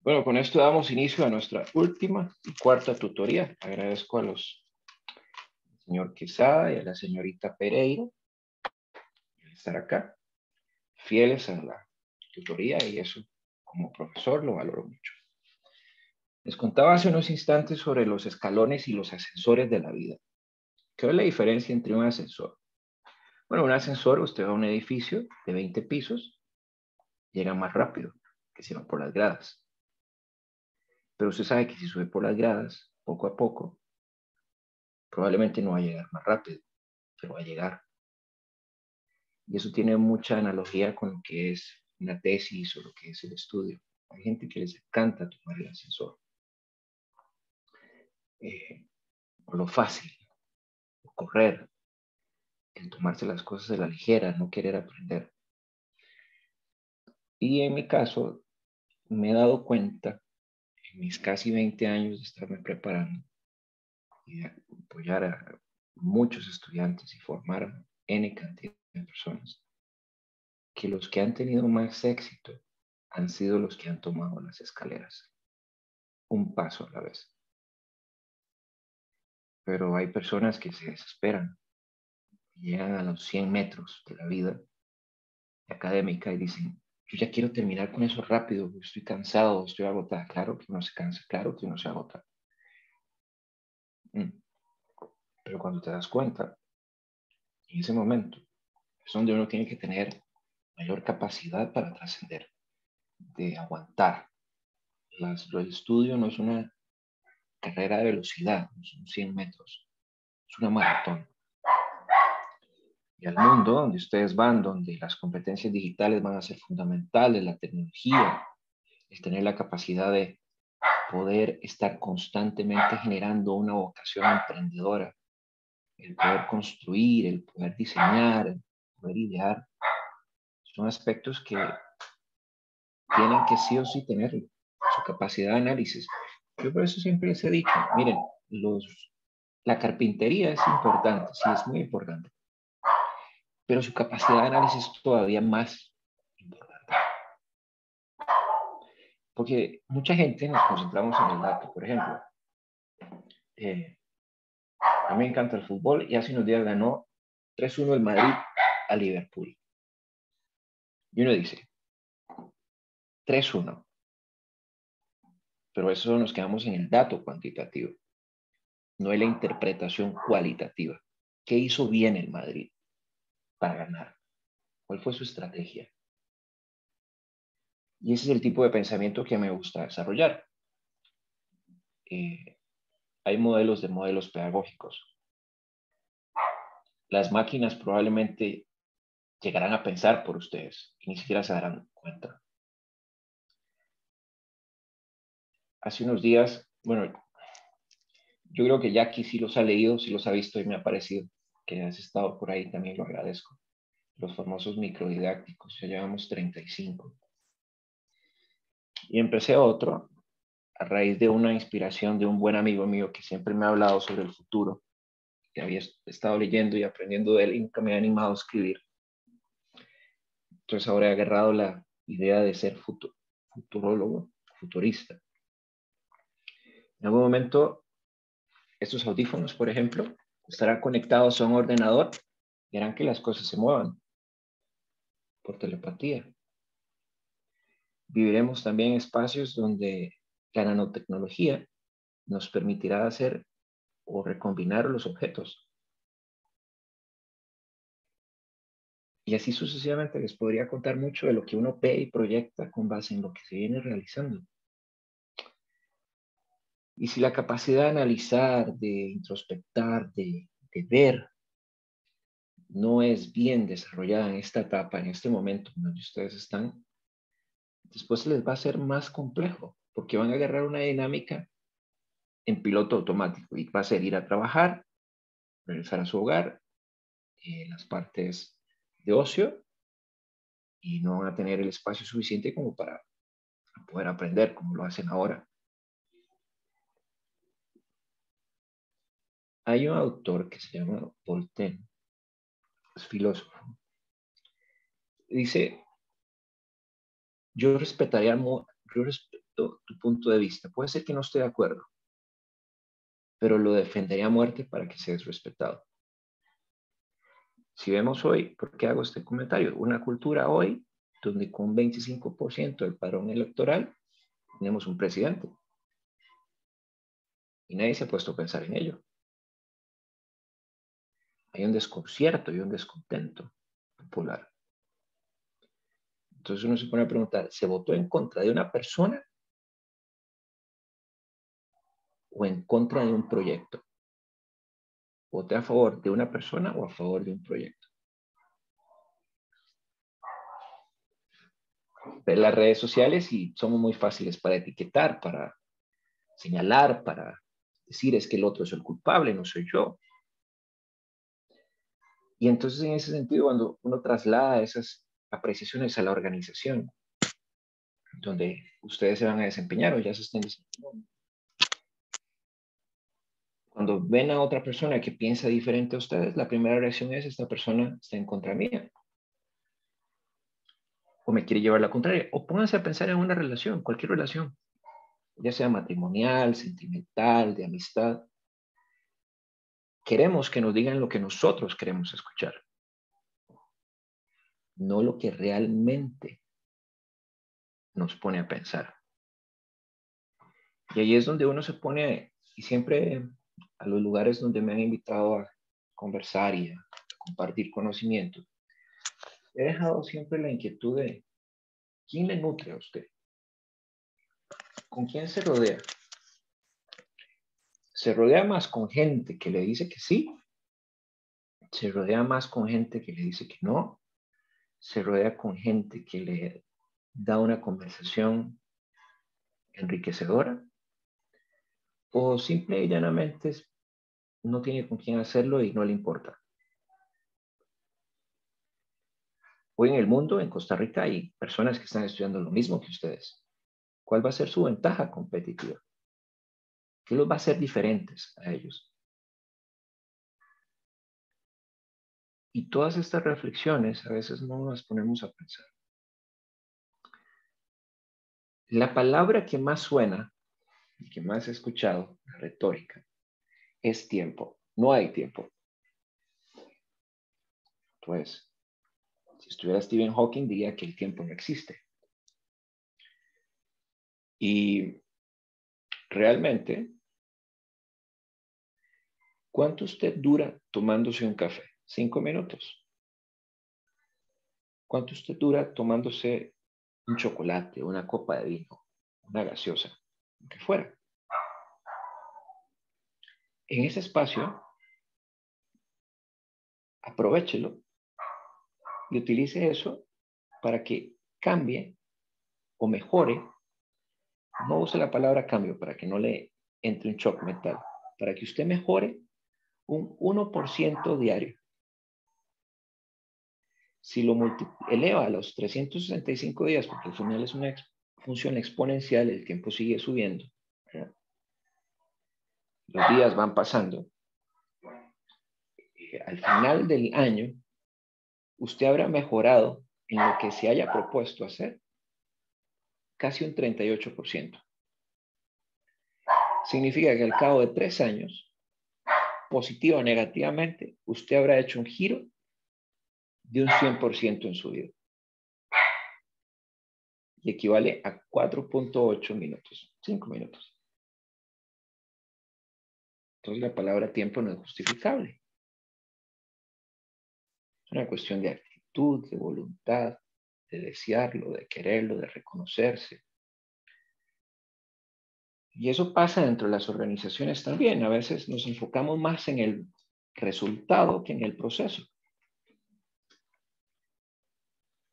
Bueno, con esto damos inicio a nuestra última y cuarta tutoría. Agradezco a los señor Quesada y a la señorita Pereira por estar acá, fieles a la tutoría, y eso como profesor lo valoro mucho. Les contaba hace unos instantes sobre los escalones y los ascensores de la vida. ¿Qué es la diferencia entre un ascensor? Bueno, un ascensor, usted va a un edificio de 20 pisos, llega más rápido que si va por las gradas. Pero usted sabe que si sube por las gradas, poco a poco, probablemente no va a llegar más rápido, pero va a llegar. Y eso tiene mucha analogía con lo que es una tesis o lo que es el estudio. Hay gente que les encanta tomar el ascensor, por lo fácil, por correr, el tomarse las cosas de la ligera, no querer aprender. Y en mi caso, me he dado cuenta en mis casi 20 años de estarme preparando y de apoyar a muchos estudiantes y formar a N cantidad de personas, que los que han tenido más éxito han sido los que han tomado las escaleras, un paso a la vez. Pero hay personas que se desesperan, llegan a los 100 metros de la vida académica y dicen, yo ya quiero terminar con eso rápido, estoy cansado, estoy agotada. Claro que uno se cansa, claro que uno se agota. Pero cuando te das cuenta, en ese momento, es donde uno tiene que tener mayor capacidad para trascender, de aguantar. El estudio no es una carrera de velocidad, no son 100 metros, es una maratón. Y al mundo donde ustedes van, donde las competencias digitales van a ser fundamentales, la tecnología, el tener la capacidad de poder estar constantemente generando una vocación emprendedora, el poder construir, el poder diseñar, el poder idear, son aspectos que tienen que sí o sí tener su capacidad de análisis. Yo por eso siempre les he dicho, miren, la carpintería es importante, sí, es muy importante, pero su capacidad de análisis es todavía más importante. Porque mucha gente nos concentramos en el dato. Por ejemplo, a mí me encanta el fútbol y hace unos días ganó 3-1 el Madrid a Liverpool. Y uno dice, 3-1. Pero eso nos quedamos en el dato cuantitativo, no en la interpretación cualitativa. ¿Qué hizo bien el Madrid para ganar? ¿Cuál fue su estrategia? Y ese es el tipo de pensamiento que me gusta desarrollar. Hay modelos pedagógicos. Las máquinas probablemente llegarán a pensar por ustedes y ni siquiera se darán cuenta. Hace unos días, bueno, yo creo que Jackie sí los ha leído, sí los ha visto y me ha parecido que has estado por ahí, también lo agradezco. Los famosos microdidácticos, ya llevamos 35. Y empecé otro a raíz de una inspiración de un buen amigo mío que siempre me ha hablado sobre el futuro, que había estado leyendo y aprendiendo de él y nunca me ha animado a escribir. Entonces ahora he agarrado la idea de ser futurólogo, futurista. En algún momento, estos audífonos, por ejemplo, estarán conectados a un ordenador y harán que las cosas se muevan por telepatía. Viviremos también espacios donde la nanotecnología nos permitirá hacer o recombinar los objetos. Y así sucesivamente les podría contar mucho de lo que uno ve y proyecta con base en lo que se viene realizando. Y si la capacidad de analizar, de introspectar, de ver, no es bien desarrollada en esta etapa, en este momento en donde ustedes están, después les va a ser más complejo, porque van a agarrar una dinámica en piloto automático y va a ser ir a trabajar, regresar a su hogar, las partes de ocio, y no van a tener el espacio suficiente como para poder aprender como lo hacen ahora. Hay un autor que se llama Voltaire, es filósofo. Dice, yo respeto tu punto de vista. Puede ser que no esté de acuerdo, pero lo defendería a muerte para que seas respetado. Si vemos hoy, ¿por qué hago este comentario? Una cultura hoy donde con 25% del padrón electoral tenemos un presidente. Y nadie se ha puesto a pensar en ello. Hay un desconcierto y un descontento popular. Entonces uno se pone a preguntar, ¿se votó en contra de una persona o en contra de un proyecto? ¿Voté a favor de una persona o a favor de un proyecto? Ver las redes sociales y somos muy fáciles para etiquetar, para señalar, para decir es que el otro es el culpable, no soy yo. Y entonces en ese sentido, cuando uno traslada esas apreciaciones a la organización, donde ustedes se van a desempeñar o ya se estén desempeñando, cuando ven a otra persona que piensa diferente a ustedes, la primera reacción es, esta persona está en contra mía. O me quiere llevar la contraria. O pónganse a pensar en una relación, cualquier relación, ya sea matrimonial, sentimental, de amistad. Queremos que nos digan lo que nosotros queremos escuchar, no lo que realmente nos pone a pensar. Y ahí es donde uno se pone, y siempre a los lugares donde me han invitado a conversar y a compartir conocimiento, he dejado siempre la inquietud de ¿quién le nutre a usted? ¿Con quién se rodea? ¿Se rodea más con gente que le dice que sí? ¿Se rodea más con gente que le dice que no? ¿Se rodea con gente que le da una conversación enriquecedora? ¿O simple y llanamente no tiene con quién hacerlo y no le importa? Hoy en el mundo, en Costa Rica, hay personas que están estudiando lo mismo que ustedes. ¿Cuál va a ser su ventaja competitiva? ¿Qué los va a hacer diferentes a ellos? Y todas estas reflexiones a veces no las ponemos a pensar. La palabra que más suena y que más he escuchado, la retórica, es tiempo. No hay tiempo. Pues, si estuviera Stephen Hawking, diría que el tiempo no existe. Y realmente, ¿cuánto usted dura tomándose un café? 5 minutos. ¿Cuánto usted dura tomándose un chocolate, una copa de vino, una gaseosa, lo que fuera? En ese espacio, aprovéchelo y utilice eso para que cambie o mejore. No use la palabra cambio para que no le entre un shock mental. Para que usted mejore un 1% diario. Si lo eleva a los 365 días, porque al final es una función exponencial, el tiempo sigue subiendo, ¿verdad? Los días van pasando. Al final del año, usted habrá mejorado en lo que se haya propuesto hacer casi un 38%. Significa que al cabo de 3 años, positivo o negativamente, usted habrá hecho un giro de un 100% en su vida. Y equivale a 4.8 minutos, 5 minutos. Entonces la palabra tiempo no es justificable. Es una cuestión de actitud, de voluntad, de desearlo, de quererlo, de reconocerse. Y eso pasa dentro de las organizaciones también. A veces nos enfocamos más en el resultado que en el proceso.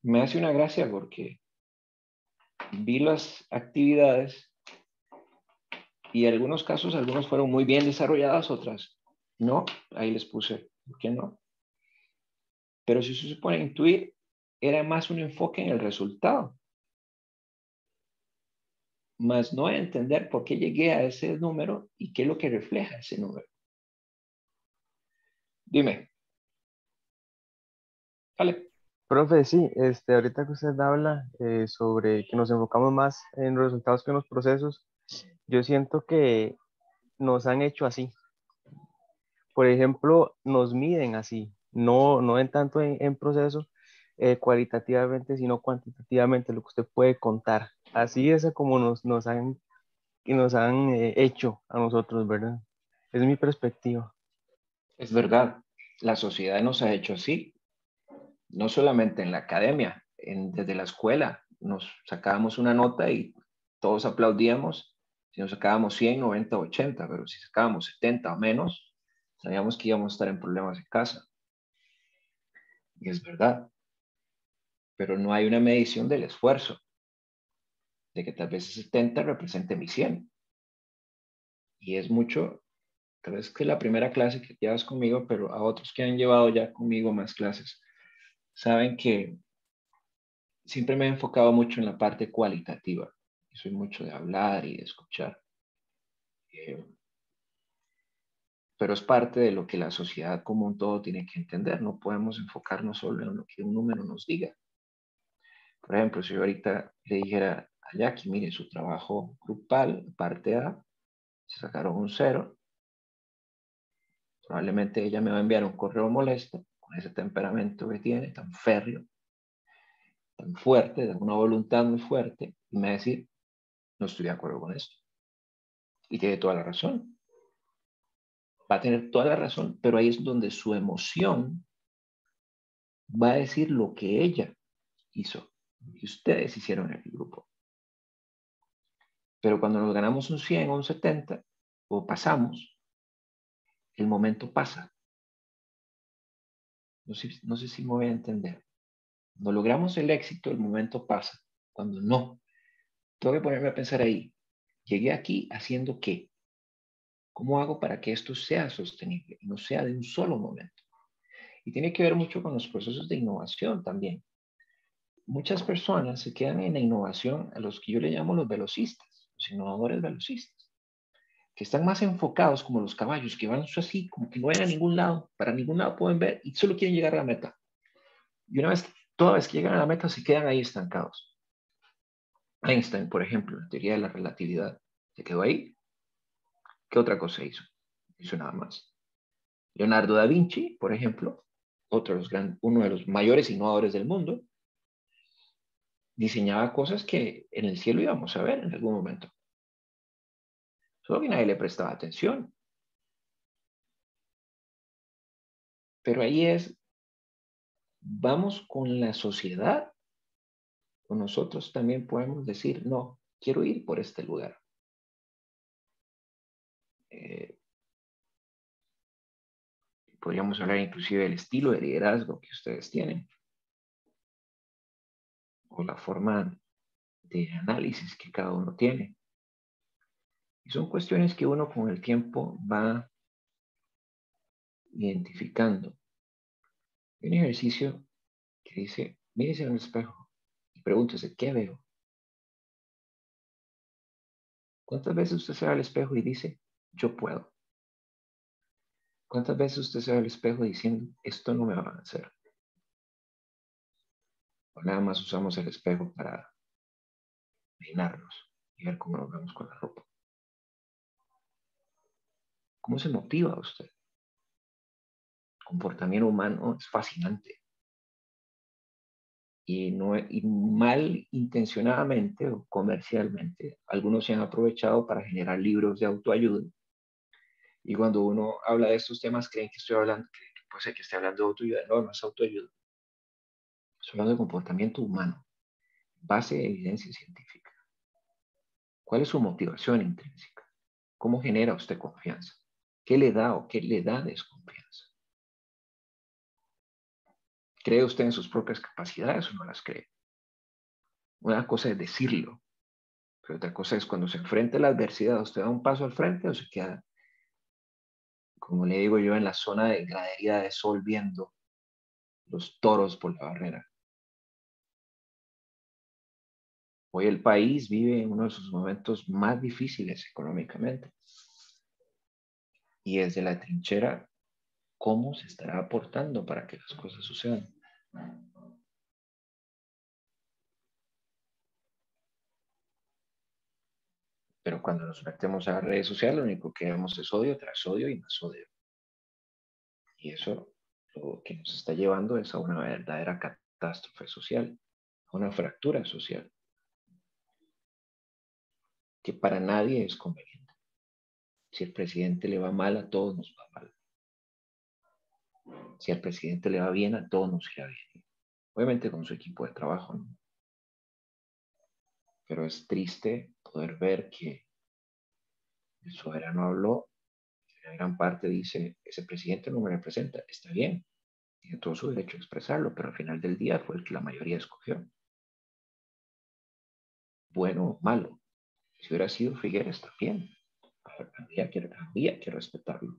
Me hace una gracia porque vi las actividades y en algunos casos, algunos fueron muy bien desarrolladas, otras no. Ahí les puse, ¿por qué no? Pero si se pone a intuir, era más un enfoque en el resultado, más no a entender por qué llegué a ese número y qué es lo que refleja ese número. Dime. Vale. Profe, sí, ahorita que usted habla sobre que nos enfocamos más en los resultados que en los procesos, yo siento que nos han hecho así. Por ejemplo, nos miden así, no en tanto en proceso cualitativamente, sino cuantitativamente, lo que usted puede contar. Así es como nos han hecho a nosotros, ¿verdad? Es mi perspectiva. Es verdad, la sociedad nos ha hecho así, no solamente en la academia, desde la escuela nos sacábamos una nota y todos aplaudíamos si nos sacábamos 100, 90, 80, pero si sacábamos 70 o menos, sabíamos que íbamos a estar en problemas en casa. Y es verdad, pero no hay una medición del esfuerzo, de que tal vez 70 represente mi 100. Y es mucho, tal vez que la primera clase que llevas conmigo, pero a otros que han llevado ya conmigo más clases, saben que siempre me he enfocado mucho en la parte cualitativa. Soy mucho de hablar y de escuchar. Eh, pero es parte de lo que la sociedad como un todo tiene que entender. No podemos enfocarnos solo en lo que un número nos diga. Por ejemplo, si yo ahorita le dijera a Jackie, mire, su trabajo grupal, parte A, se sacaron un cero, probablemente ella me va a enviar un correo molesto con ese temperamento que tiene, tan férreo, tan fuerte, de una voluntad muy fuerte, y me va a decir, no estoy de acuerdo con esto. Y tiene toda la razón. Va a tener toda la razón, pero ahí es donde su emoción va a decir lo que ella hizo, que ustedes hicieron en el grupo. Pero cuando nos ganamos un 100 o un 70, o pasamos, el momento pasa. No sé si me voy a entender. Cuando logramos el éxito, el momento pasa. Cuando no, tengo que ponerme a pensar ahí. Llegué aquí haciendo qué. ¿Cómo hago para que esto sea sostenible y no sea de un solo momento? Y tiene que ver mucho con los procesos de innovación también. Muchas personas se quedan en la innovación a los que yo le llamo los velocistas, los innovadores velocistas, que están más enfocados como los caballos, que van así, como que no ven a ningún lado, para ningún lado pueden ver y solo quieren llegar a la meta. Y toda vez que llegan a la meta, se quedan ahí estancados. Einstein, por ejemplo, la teoría de la relatividad, se quedó ahí. ¿Qué otra cosa hizo? Hizo nada más. Leonardo da Vinci, por ejemplo, uno de los mayores innovadores del mundo, diseñaba cosas que en el cielo íbamos a ver en algún momento. Solo que nadie le prestaba atención. Pero ahí vamos con la sociedad, o nosotros también podemos decir, no, quiero ir por este lugar. Eh, Podríamos hablar inclusive del estilo de liderazgo que ustedes tienen, o la forma de análisis que cada uno tiene. Y son cuestiones que uno con el tiempo va identificando. Hay un ejercicio que dice, mírese en el espejo y pregúntese, ¿qué veo? ¿Cuántas veces usted se ve al espejo y dice, yo puedo? ¿Cuántas veces usted se ve al espejo diciendo, esto no me va a hacer? O nada más usamos el espejo para peinarnos y ver cómo nos vemos con la ropa. ¿Cómo se motiva usted? El comportamiento humano es fascinante. Y mal intencionadamente o comercialmente, algunos se han aprovechado para generar libros de autoayuda. Y cuando uno habla de estos temas, creen que estoy hablando, que puede ser que esté hablando de autoayuda. No, no es autoayuda. Estoy hablando de comportamiento humano, base de evidencia científica. ¿Cuál es su motivación intrínseca? ¿Cómo genera usted confianza? ¿Qué le da o qué le da desconfianza? ¿Cree usted en sus propias capacidades o no las cree? Una cosa es decirlo, pero otra cosa es cuando se enfrenta a la adversidad, ¿usted da un paso al frente o se queda, como le digo yo, en la zona de gradería de sol viendo los toros por la barrera? Hoy el país vive en uno de sus momentos más difíciles económicamente. Y desde la trinchera, ¿cómo se estará aportando para que las cosas sucedan? Pero cuando nos metemos a las redes sociales, lo único que vemos es odio tras odio y más odio. Y eso lo que nos está llevando es a una verdadera catástrofe social, a una fractura social, que para nadie es conveniente. Si al presidente le va mal, a todos nos va mal. Si al presidente le va bien, a todos nos irá bien. Obviamente con su equipo de trabajo, ¿no? Pero es triste poder ver que el soberano habló, en gran parte dice, ese presidente no me representa, está bien, tiene todo su derecho a expresarlo, pero al final del día fue el que la mayoría escogió. Bueno o malo, si hubiera sido Figueres también, había que respetarlo.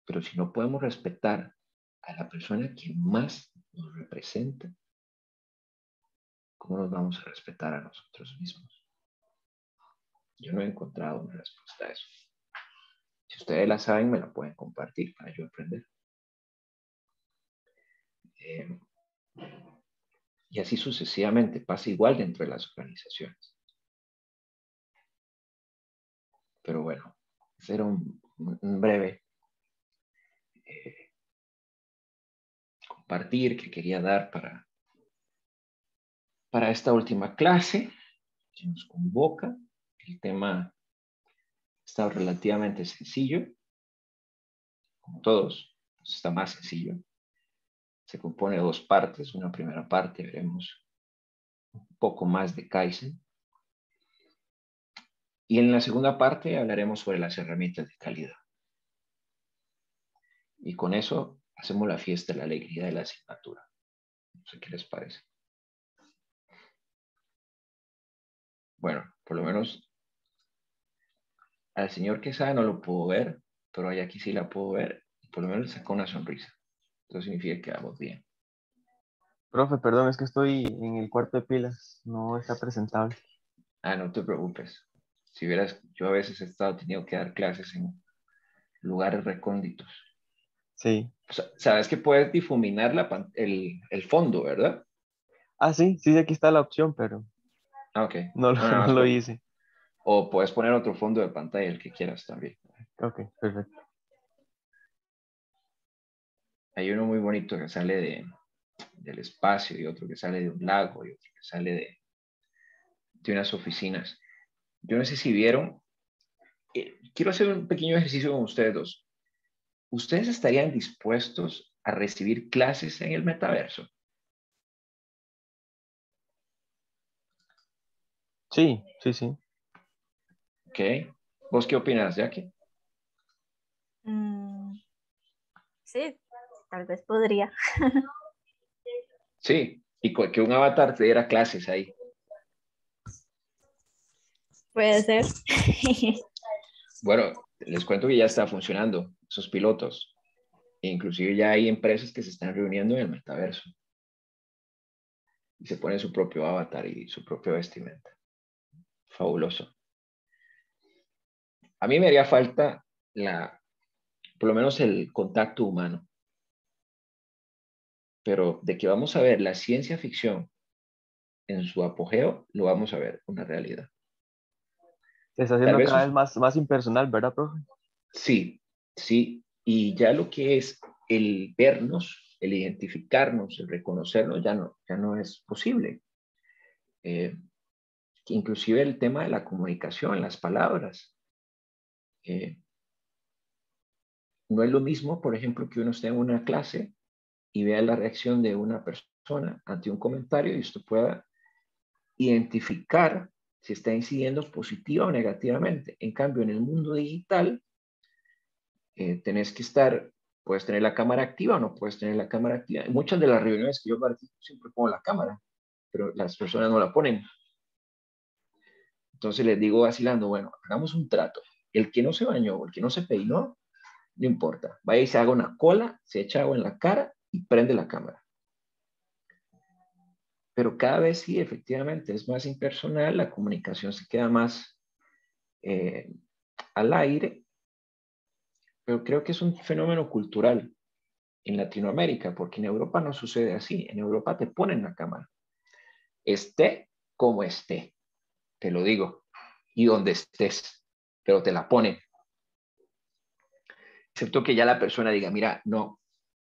Pero si no podemos respetar a la persona que más nos representa, ¿cómo nos vamos a respetar a nosotros mismos? Yo no he encontrado una respuesta a eso. Si ustedes la saben, me la pueden compartir para yo aprender. Y así sucesivamente, pasa igual dentro de las organizaciones. Pero bueno, ese era un breve compartir que quería dar para esta última clase que nos convoca. El tema está relativamente sencillo, como todos, pues está más sencillo. Se compone de dos partes. Una primera parte veremos un poco más de Kaizen. Y en la segunda parte hablaremos sobre las herramientas de calidad. Y con eso hacemos la fiesta de la alegría de la asignatura. No sé qué les parece. Bueno, por lo menos al señor Quesada no lo puedo ver, pero allá aquí sí la puedo ver. Y por lo menos sacó una sonrisa. Eso significa que vamos bien. Profe, perdón, es que estoy en el cuarto de pilas, no está presentable. Ah, no te preocupes. Si vieras, yo a veces he estado teniendo que dar clases en lugares recónditos. Sí. O sea, sabes que puedes difuminar el fondo, ¿verdad? Ah, sí, sí, aquí está la opción, pero Ah, ok. no, No, nada no más lo hice. o puedes poner otro fondo de pantalla, el que quieras también. Ok, perfecto. Hay uno muy bonito que sale del espacio y otro que sale de un lago y otro que sale de unas oficinas. Yo no sé si vieron, quiero hacer un pequeño ejercicio con ustedes dos. ¿Ustedes estarían dispuestos a recibir clases en el metaverso? Sí, sí, sí. ¿Ok? ¿Vos qué opinas, Jackie? Mm, sí, tal vez podría. Sí, y que un avatar te diera clases ahí. Puede ser. Bueno, les cuento que ya está funcionando esos pilotos. E inclusive ya hay empresas que se están reuniendo en el metaverso y se ponen su propio avatar y su propia vestimenta. Fabuloso. A mí me haría falta por lo menos el contacto humano, pero de que vamos a ver la ciencia ficción en su apogeo, lo vamos a ver, una realidad. Se está Tal haciendo vez cada vez más impersonal, ¿verdad, profe? sí, sí, y ya lo que es el vernos, el identificarnos, el reconocernos, ya no es posible. Eh, Inclusive el tema de la comunicación, las palabras. Eh, no es lo mismo, por ejemplo, que uno esté en una clase y vea la reacción de una persona ante un comentario y usted pueda identificar si está incidiendo positiva o negativamente. En cambio, en el mundo digital, tenés que estar, puedes tener la cámara activa o no puedes tener la cámara activa. En muchas de las reuniones que yo participo siempre pongo la cámara, pero las personas no la ponen. Entonces les digo vacilando, bueno, hagamos un trato. El que no se bañó o el que no se peinó, no importa. Vaya y se haga una cola, se echa agua en la cara y prende la cámara. Pero cada vez sí, efectivamente, es más impersonal, la comunicación se queda más eh, al aire, pero creo que es un fenómeno cultural en Latinoamérica, porque en Europa no sucede así. En Europa te ponen la cámara, esté como esté, te lo digo. y donde estés, pero te la ponen. Excepto que ya la persona diga, mira, no,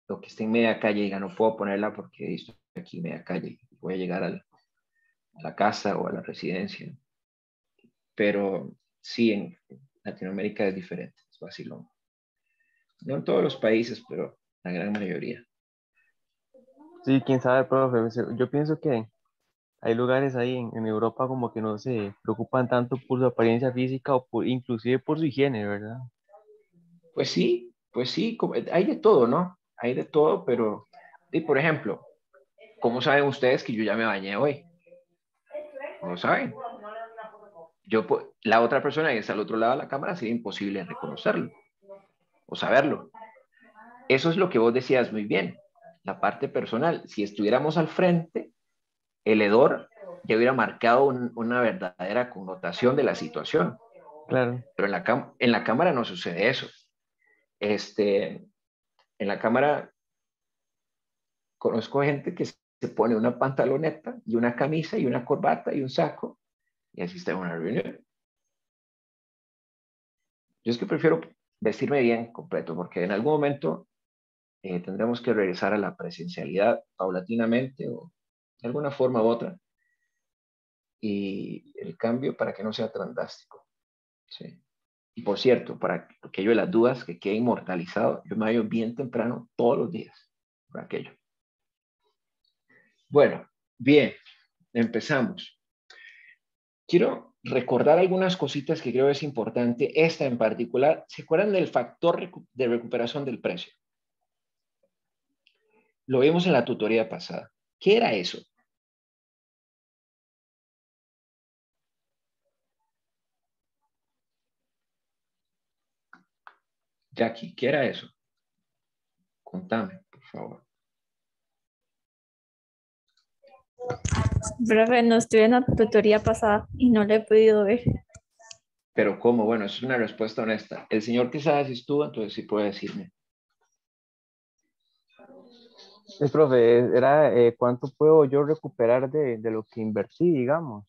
lo que esté en media calle, diga, no puedo ponerla porque estoy aquí en media calle, voy a llegar a la casa o a la residencia. Pero sí, en Latinoamérica es diferente, es vacilón. No en todos los países, pero la gran mayoría. Sí, quién sabe, profe. Yo pienso que hay lugares ahí en Europa como que no se preocupan tanto por su apariencia física o inclusive por su higiene, ¿verdad? Pues sí, hay de todo, ¿no? Hay de todo, pero, y por ejemplo, ¿cómo saben ustedes que yo ya me bañé hoy? ¿No lo saben? La otra persona que está al otro lado de la cámara sería imposible reconocerlo o saberlo. Eso es lo que vos decías muy bien, la parte personal. Si estuviéramos al frente, el hedor ya hubiera marcado una verdadera connotación de la situación. Claro. Pero en la cámara no sucede eso. En la cámara conozco gente que se pone una pantaloneta y una camisa y una corbata y un saco y así está en una reunión. Yo es que prefiero vestirme bien completo porque en algún momento tendremos que regresar a la presencialidad paulatinamente o de alguna forma u otra y el cambio para que no sea tan drástico. ¿Sí? Y por cierto, para aquello de las dudas que quede inmortalizado, yo me hallo bien temprano todos los días por aquello. Bueno, bien, empezamos. Quiero recordar algunas cositas que creo es importante, esta en particular. ¿Se acuerdan del factor de recuperación del precio? Lo vimos en la tutoría pasada. ¿Qué era eso? Jackie, ¿qué era eso? Contame, por favor. Profe, no estuve en la tutoría pasada y no la he podido ver. Pero ¿cómo? Bueno, es una respuesta honesta. El señor quizás estuvo, entonces sí puede decirme. Profe, era cuánto puedo yo recuperar de lo que invertí, digamos,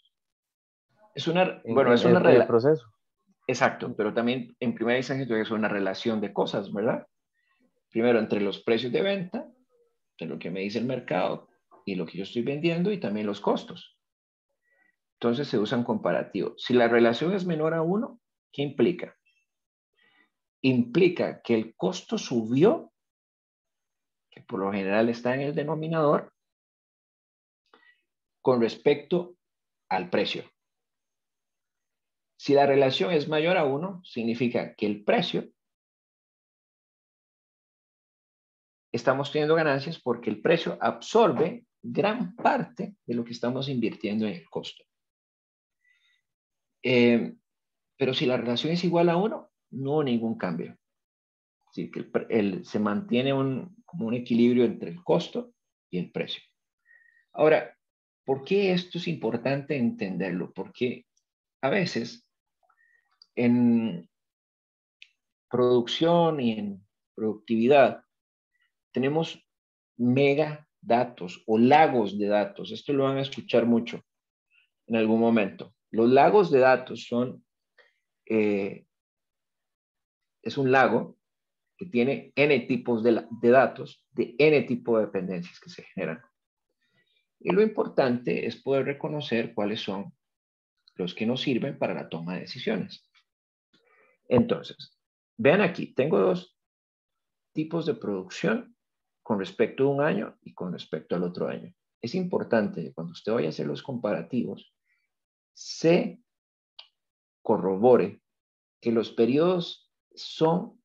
Bueno, es en una el proceso. exacto, pero también en primera instancia es una relación de cosas, ¿verdad? Primero, entre los precios de venta, de lo que me dice el mercado y lo que yo estoy vendiendo y también los costos. Entonces se usan comparativos. Si la relación es menor a 1, ¿qué implica? Implica que el costo subió, que por lo general está en el denominador, con respecto al precio. Si la relación es mayor a 1, significa que el precio, estamos teniendo ganancias porque el precio absorbe gran parte de lo que estamos invirtiendo en el costo. Pero si la relación es igual a 1, no hay ningún cambio. Así que se mantiene como un equilibrio entre el costo y el precio. Ahora, ¿por qué esto es importante entenderlo? Porque a veces en producción y en productividad tenemos mega datos o lagos de datos. Esto lo van a escuchar mucho en algún momento. Los lagos de datos es un lago que tiene n tipos de datos, de n tipo de dependencias que se generan. Y lo importante es poder reconocer cuáles son los que nos sirven para la toma de decisiones. Entonces, vean aquí, tengo dos tipos de producción con respecto a un año y con respecto al otro año. Es importante que cuando usted vaya a hacer los comparativos, se corrobore que los periodos son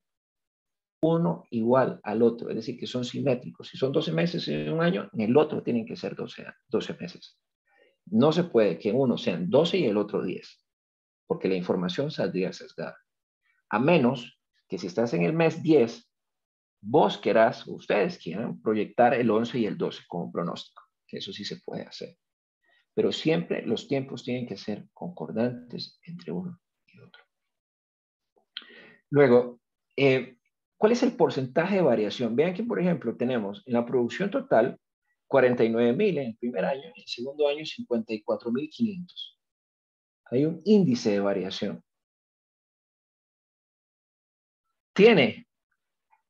uno igual al otro, es decir, que son simétricos. Si son 12 meses en un año, en el otro tienen que ser 12 meses. No se puede que en uno sean 12 y el otro 10, porque la información saldría sesgada. A menos que si estás en el mes 10, vos querás, o ustedes quieran, proyectar el 11 y el 12 como pronóstico, que eso sí se puede hacer. Pero siempre los tiempos tienen que ser concordantes entre uno y otro. Luego, ¿cuál es el porcentaje de variación? Vean que, por ejemplo, tenemos en la producción total 49,000 en el primer año, en el segundo año 54,500. hay un índice de variación. Tiene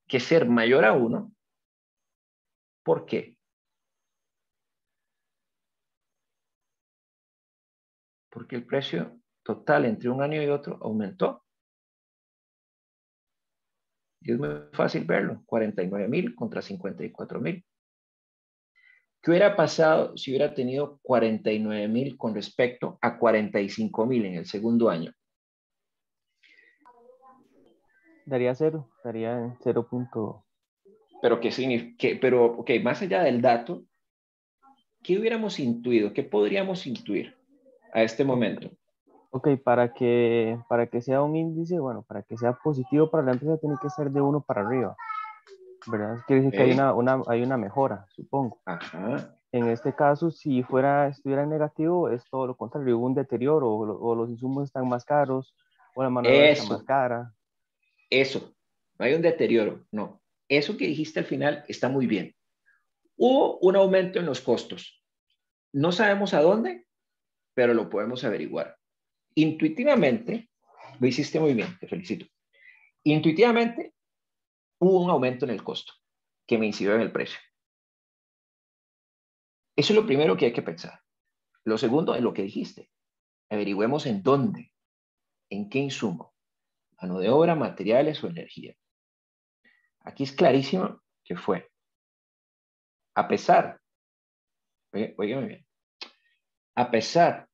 que ser mayor a 1. ¿Por qué? Porque el precio total entre un año y otro aumentó. Y es muy fácil verlo. 49,000 contra 54,000. ¿Qué hubiera pasado si hubiera tenido 49,000 con respecto a 45,000 en el segundo año? Daría 0, daría 0. Pero, pero, ok, más allá del dato, ¿qué hubiéramos intuido? ¿Qué podríamos intuir a este momento? Ok, para que sea un índice, bueno, para que sea positivo para la empresa tiene que ser de 1 para arriba, ¿verdad? Quiere decir que hay ¿Eh? hay una mejora, supongo. Ajá. En este caso, si estuviera en negativo, es todo lo contrario, hubo un deterioro, o los insumos están más caros, o la mano de obra está más Eso, cara. eso. No hay un deterioro, no. Eso que dijiste al final está muy bien. Hubo un aumento en los costos. No sabemos a dónde, pero lo podemos averiguar. Intuitivamente, lo hiciste muy bien, te felicito. Intuitivamente, hubo un aumento en el costo que me incidió en el precio. Eso es lo primero que hay que pensar. Lo segundo es lo que dijiste. Averigüemos en dónde, en qué insumo, mano de obra, materiales o energía. Aquí es clarísimo que fue, a pesar, oígame bien, a pesar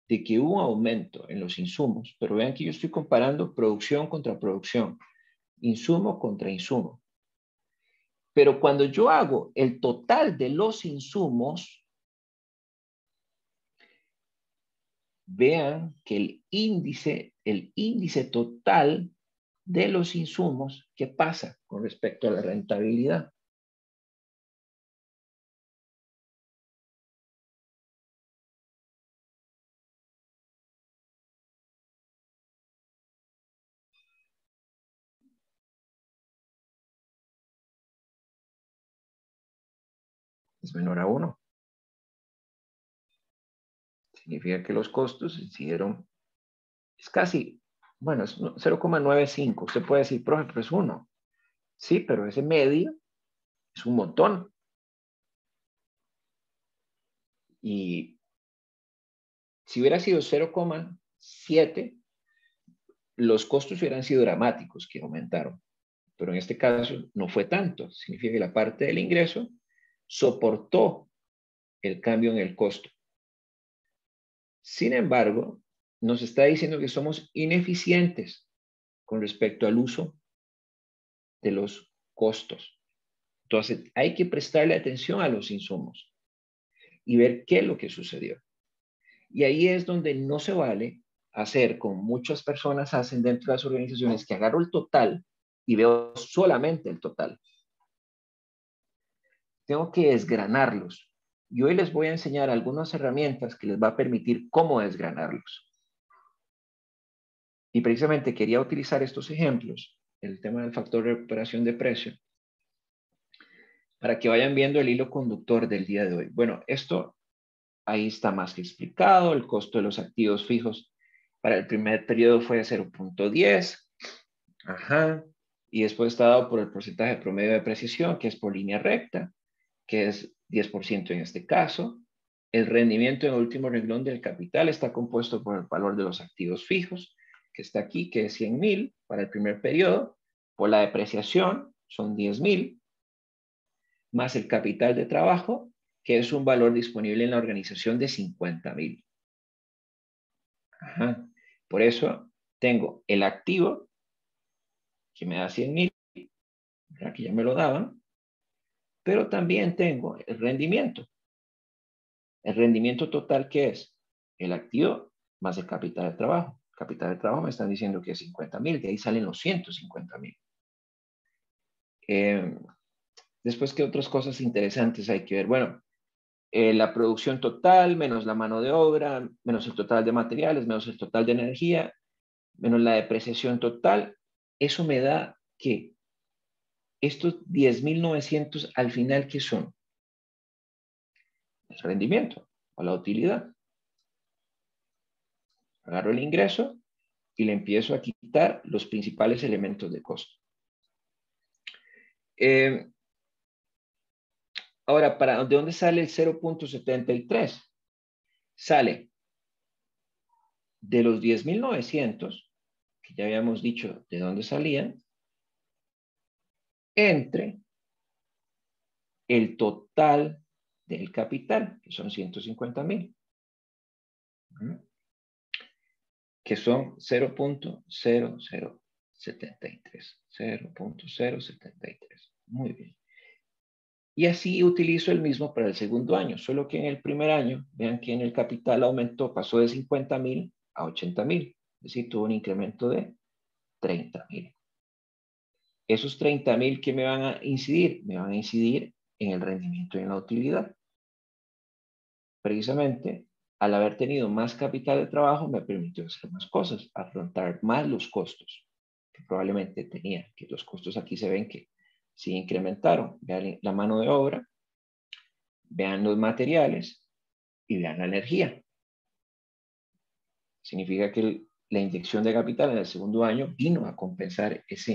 de que hubo un aumento en los insumos, pero vean que yo estoy comparando producción contra producción, insumo contra insumo. Pero cuando yo hago el total de los insumos, vean que el índice total de los insumos, ¿qué pasa con respecto a la rentabilidad? Es menor a 1. Significa que los costos incidieron, es casi, bueno, es 0,95. Usted puede decir, profe, pero es 1. Sí, pero ese medio es un montón. Y si hubiera sido 0,7, los costos hubieran sido dramáticos que aumentaron. Pero en este caso no fue tanto. Significa que la parte del ingreso soportó el cambio en el costo. Sin embargo, nos está diciendo que somos ineficientes con respecto al uso de los costos. Entonces, hay que prestarle atención a los insumos y ver qué es lo que sucedió. Y ahí es donde no se vale hacer como muchas personas hacen dentro de las organizaciones, que agarro el total y veo solamente el total. Tengo que desgranarlos. Y hoy les voy a enseñar algunas herramientas que les va a permitir cómo desgranarlos. Y precisamente quería utilizar estos ejemplos, el tema del factor de recuperación de precio, para que vayan viendo el hilo conductor del día de hoy. Bueno, esto ahí está más que explicado. El costo de los activos fijos para el primer periodo fue de 0,10. Ajá. Y después está dado por el porcentaje promedio de depreciación, que es por línea recta, que es 10% en este caso. El rendimiento en el último renglón del capital está compuesto por el valor de los activos fijos, que está aquí, que es 100,000 para el primer periodo, por la depreciación, son 10,000, más el capital de trabajo, que es un valor disponible en la organización de 50,000. Por eso tengo el activo, que me da 100,000, que ya me lo daban, pero también tengo el rendimiento. El rendimiento total, ¿qué es? El activo más el capital de trabajo. El capital de trabajo me están diciendo que es 50,000, de ahí salen los 150,000. Después, ¿qué otras cosas interesantes hay que ver? Bueno, la producción total, menos la mano de obra, menos el total de materiales, menos el total de energía, menos la depreciación total. Eso me da que estos 10,900 al final, ¿qué son? El rendimiento o la utilidad. Agarro el ingreso y le empiezo a quitar los principales elementos de costo. Ahora, ¿de dónde sale el 0.73? Sale de los 10.900, que ya habíamos dicho de dónde salían, entre el total del capital, que son 150.000, que son 0.0073. 0.073. Muy bien. Y así utilizo el mismo para el segundo año, solo que en el primer año, vean que en el capital aumentó, pasó de 50.000 a 80.000, es decir, tuvo un incremento de 30.000. Esos 30.000 que me van a incidir en el rendimiento y en la utilidad. Precisamente, al haber tenido más capital de trabajo, me permitió hacer más cosas, afrontar más los costos que probablemente tenía, que los costos aquí se ven que sí incrementaron. Vean la mano de obra, vean los materiales y vean la energía. Significa que la inyección de capital en el segundo año vino a compensar esa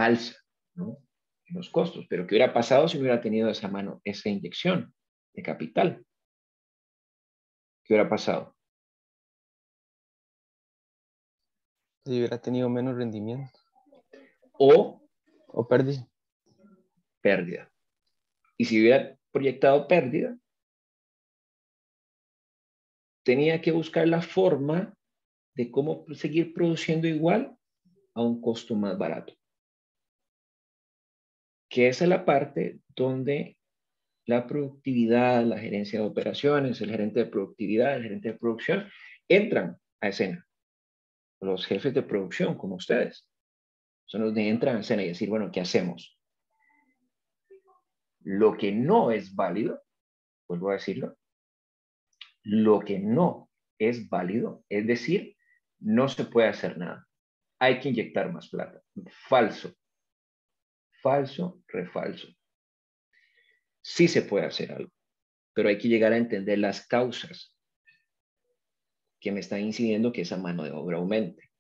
alza, ¿no?, en los costos. Pero ¿qué hubiera pasado si hubiera tenido esa inyección de capital? ¿Qué hubiera pasado? Si hubiera tenido menos rendimiento. O pérdida. Pérdida. Y si hubiera proyectado pérdida, tenía que buscar la forma de cómo seguir produciendo igual a un costo más barato. Que esa es la parte donde la productividad, la gerencia de operaciones, el gerente de productividad, el gerente de producción, entran a escena. Los jefes de producción, como ustedes, son los que entran a escena y decir, bueno, ¿qué hacemos? Lo que no es válido, vuelvo a decirlo, lo que no es válido, es decir, no se puede hacer nada. Hay que inyectar más plata. Falso. Falso, refalso. Sí se puede hacer algo, pero hay que llegar a entender las causas que me están incidiendo que esa mano de obra aumente.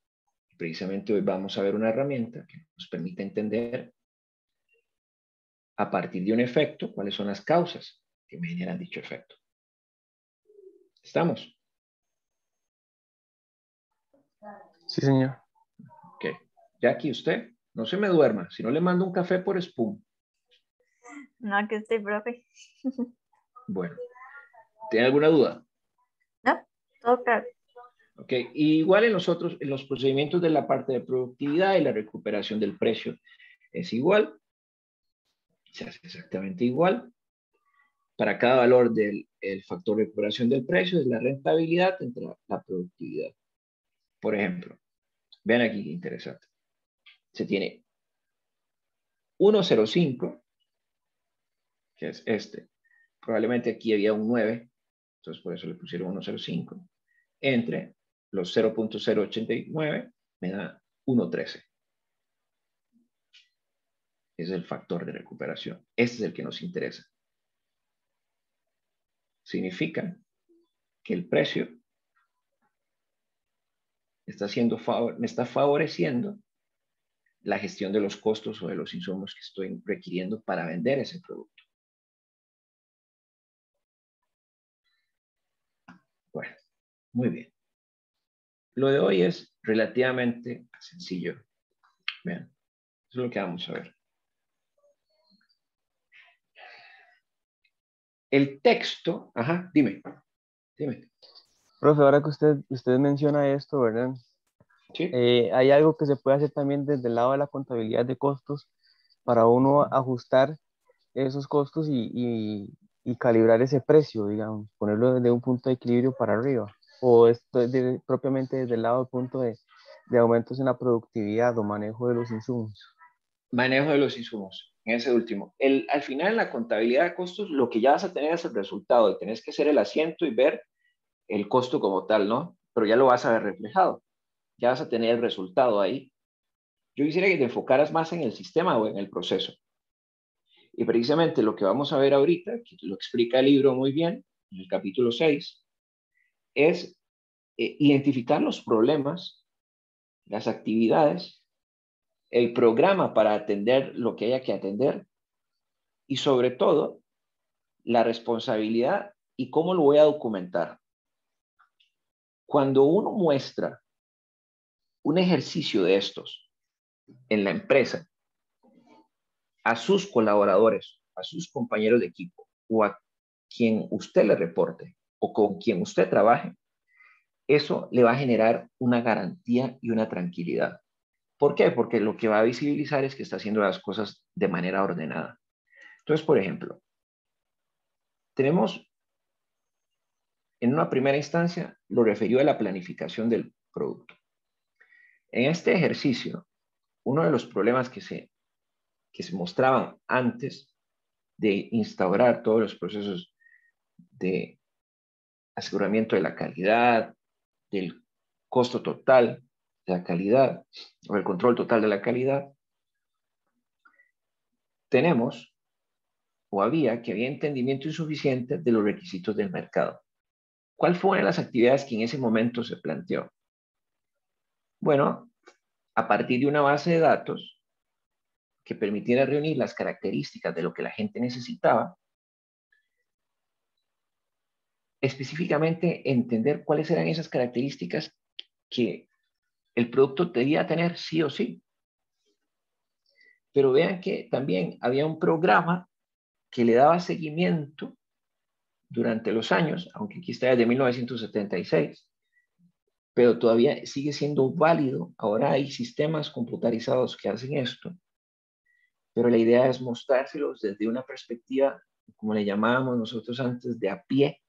Precisamente hoy vamos a ver una herramienta que nos permite entender a partir de un efecto cuáles son las causas que me generan dicho efecto. ¿Estamos? Sí, señor. Ok. Ya aquí usted, no se me duerma, si no le mando un café por Spoon. No, que estoy, profe. Bueno, ¿tiene alguna duda? No, todo claro. Ok, y igual en los procedimientos de la parte de productividad y la recuperación del precio es igual, se hace exactamente igual. Para cada valor del factor de recuperación del precio es la rentabilidad entre la productividad. Por ejemplo, vean aquí qué interesante. Se tiene 1.05, que es este. Probablemente aquí había un 9, entonces por eso le pusieron 1.05. Entre los 0.089 me da 1.13. Es el factor de recuperación. Este es el que nos interesa. Significa que el precio me está favoreciendo la gestión de los costos o de los insumos que estoy requiriendo para vender ese producto. Bueno, muy bien. Lo de hoy es relativamente sencillo. Vean, eso es lo que vamos a ver. El texto, ajá, dime. Profe, ahora que usted menciona esto, ¿verdad? Sí. Hay algo que se puede hacer también desde el lado de la contabilidad de costos para uno ajustar esos costos y calibrar ese precio, digamos, ponerlo desde un punto de equilibrio para arriba. O esto es propiamente desde el lado del punto de aumentos en la productividad o manejo de los insumos. Manejo de los insumos, en ese último. Al final, en la contabilidad de costos, lo que ya vas a tener es el resultado y tenés que hacer el asiento y ver el costo como tal, ¿no? Pero ya lo vas a ver reflejado. Ya vas a tener el resultado ahí. Yo quisiera que te enfocaras más en el sistema o en el proceso. Y precisamente lo que vamos a ver ahorita, que lo explica el libro muy bien, en el capítulo 6, es identificar los problemas, las actividades, el programa para atender lo que haya que atender y sobre todo la responsabilidad y cómo lo voy a documentar. Cuando uno muestra un ejercicio de estos en la empresa a sus colaboradores, a sus compañeros de equipo o a quien usted le reporte o con quien usted trabaje, eso le va a generar una garantía y una tranquilidad. ¿Por qué? Porque lo que va a visibilizar es que está haciendo las cosas de manera ordenada. Entonces, por ejemplo, tenemos en una primera instancia lo referido a la planificación del producto. En este ejercicio, uno de los problemas que se mostraban antes de instaurar todos los procesos de aseguramiento de la calidad, del costo total de la calidad o el control total de la calidad, tenemos o había entendimiento insuficiente de los requisitos del mercado. ¿Cuál fue una de las actividades que en ese momento se planteó? Bueno, a partir de una base de datos que permitiera reunir las características de lo que la gente necesitaba, específicamente entender cuáles eran esas características que el producto debía tener sí o sí. Pero vean que también había un programa que le daba seguimiento durante los años, aunque aquí está desde 1976, pero todavía sigue siendo válido. Ahora hay sistemas computarizados que hacen esto, pero la idea es mostrárselos desde una perspectiva, como le llamábamos nosotros antes, de a pie.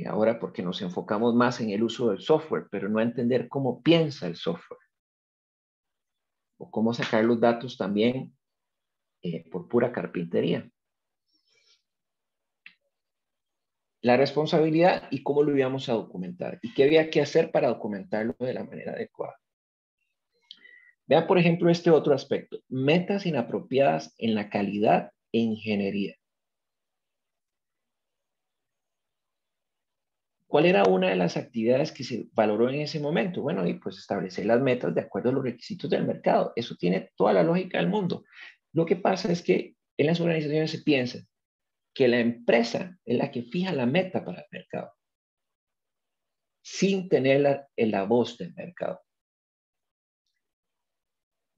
Ahora porque nos enfocamos más en el uso del software, pero no a entender cómo piensa el software o cómo sacar los datos también por pura carpintería. La responsabilidad y cómo lo íbamos a documentar y qué había que hacer para documentarlo de la manera adecuada. Vean, por ejemplo, este otro aspecto, metas inapropiadas en la calidad e ingeniería. ¿Cuál era una de las actividades que se valoró en ese momento? Bueno, y pues establecer las metas de acuerdo a los requisitos del mercado. Eso tiene toda la lógica del mundo. Lo que pasa es que en las organizaciones se piensa que la empresa es la que fija la meta para el mercado, sin tener la voz del mercado.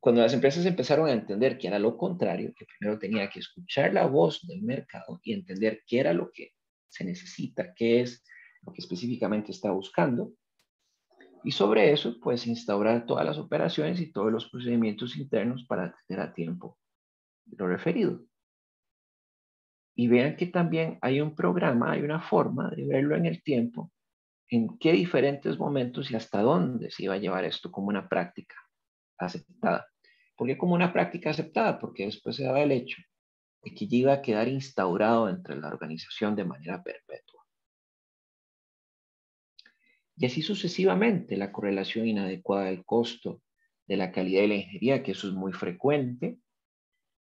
Cuando las empresas empezaron a entender que era lo contrario, que primero tenía que escuchar la voz del mercado y entender qué era lo que se necesita, qué es lo que específicamente está buscando, y sobre eso, pues instaurar todas las operaciones y todos los procedimientos internos para atender a tiempo lo referido. Y vean que también hay un programa, hay una forma de verlo en el tiempo, en qué diferentes momentos y hasta dónde se iba a llevar esto como una práctica aceptada. ¿Por qué como una práctica aceptada? Porque después se daba el hecho de que ya iba a quedar instaurado entre la organización de manera perpetua. Y así sucesivamente, la correlación inadecuada del costo, de la calidad y la ingeniería, que eso es muy frecuente.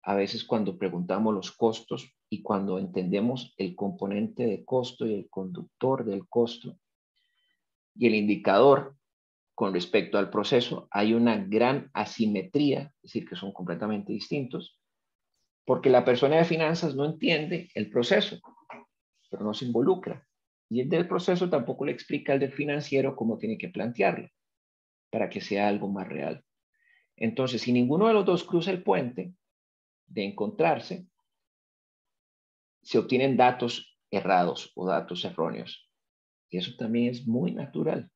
A veces cuando preguntamos los costos y cuando entendemos el componente de costo y el conductor del costo y el indicador con respecto al proceso, hay una gran asimetría, es decir, que son completamente distintos, porque la persona de finanzas no entiende el proceso, pero no se involucra. Y el del proceso tampoco le explica al del financiero cómo tiene que plantearlo para que sea algo más real. Entonces, si ninguno de los dos cruza el puente de encontrarse, se obtienen datos errados o datos erróneos. Y eso también es muy natural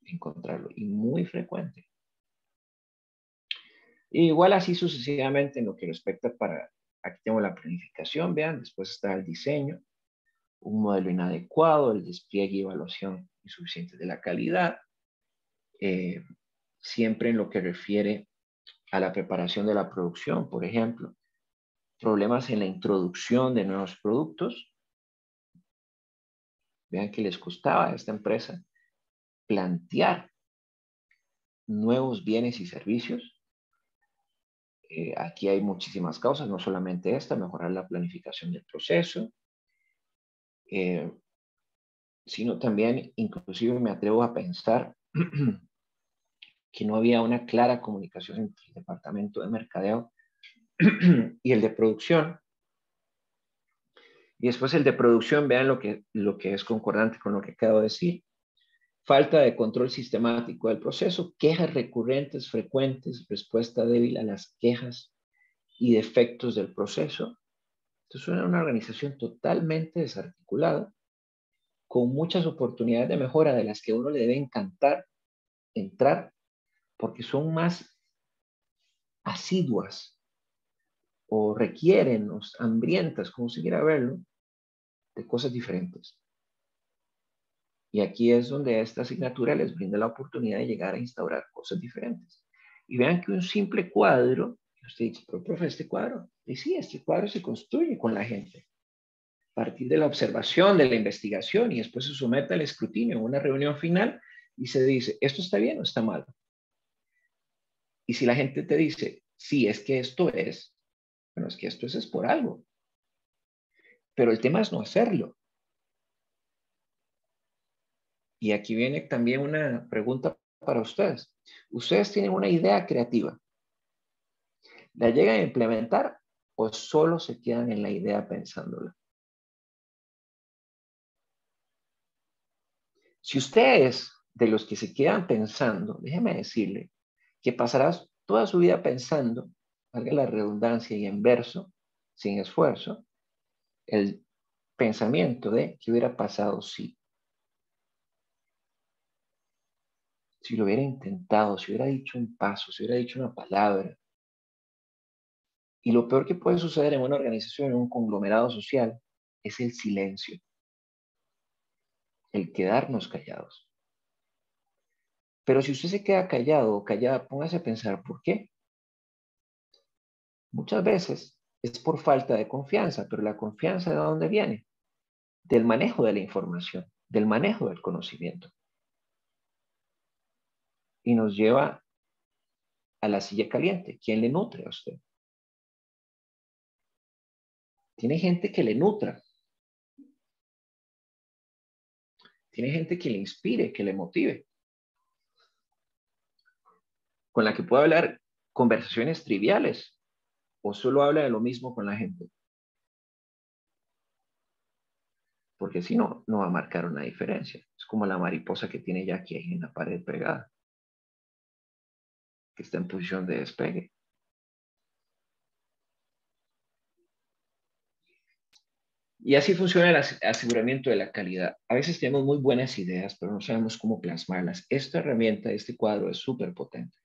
encontrarlo y muy frecuente. Y igual así sucesivamente en lo que respecta para, aquí tengo la planificación, vean, después está el diseño, un modelo inadecuado, el despliegue y evaluación insuficiente de la calidad, siempre en lo que refiere a la preparación de la producción, por ejemplo, problemas en la introducción de nuevos productos. Vean que les costaba a esta empresa plantear nuevos bienes y servicios. Aquí hay muchísimas causas, no solamente esta, mejorar la planificación del proceso, sino también, inclusive me atrevo a pensar que no había una clara comunicación entre el departamento de mercadeo y el de producción. Y después el de producción, vean lo que es concordante con lo que acabo de decir. Falta de control sistemático del proceso, quejas recurrentes, frecuentes, respuesta débil a las quejas y defectos del proceso. Entonces, una organización totalmente desarticulada, con muchas oportunidades de mejora de las que a uno le debe encantar entrar, porque son más asiduas o requieren, o hambrientas, como se quiera verlo, de cosas diferentes. Y aquí es donde esta asignatura les brinda la oportunidad de llegar a instaurar cosas diferentes. Y vean que un simple cuadro, usted dice, pero profe, este cuadro, y sí, este cuadro se construye con la gente, a partir de la observación, de la investigación, y después se somete al escrutinio en una reunión final y se dice, ¿esto está bien o está mal? Y si la gente te dice, sí, es que esto es, bueno, es que esto es por algo. Pero el tema es no hacerlo. Y aquí viene también una pregunta para ustedes. ¿Ustedes tienen una idea creativa? ¿La llegan a implementar o solo se quedan en la idea pensándola? Si usted es de los que se quedan pensando, déjeme decirle que pasarás toda su vida pensando, valga la redundancia y en verso, sin esfuerzo, el pensamiento de qué hubiera pasado si lo hubiera intentado, si hubiera dicho un paso, si hubiera dicho una palabra. Y lo peor que puede suceder en una organización, en un conglomerado social, es el silencio, el quedarnos callados. Pero si usted se queda callado o callada, póngase a pensar por qué. Muchas veces es por falta de confianza, pero la confianza ¿de dónde viene? Del manejo de la información, del manejo del conocimiento. Y nos lleva a la silla caliente. ¿Quién le nutre a usted? Tiene gente que le nutra. Tiene gente que le inspire, que le motive. Con la que pueda hablar conversaciones triviales o solo habla de lo mismo con la gente. Porque si no, no va a marcar una diferencia. Es como la mariposa que tiene ya aquí en la pared pegada, que está en posición de despegue. Y así funciona el aseguramiento de la calidad. A veces tenemos muy buenas ideas, pero no sabemos cómo plasmarlas. Esta herramienta, este cuadro es súper potente.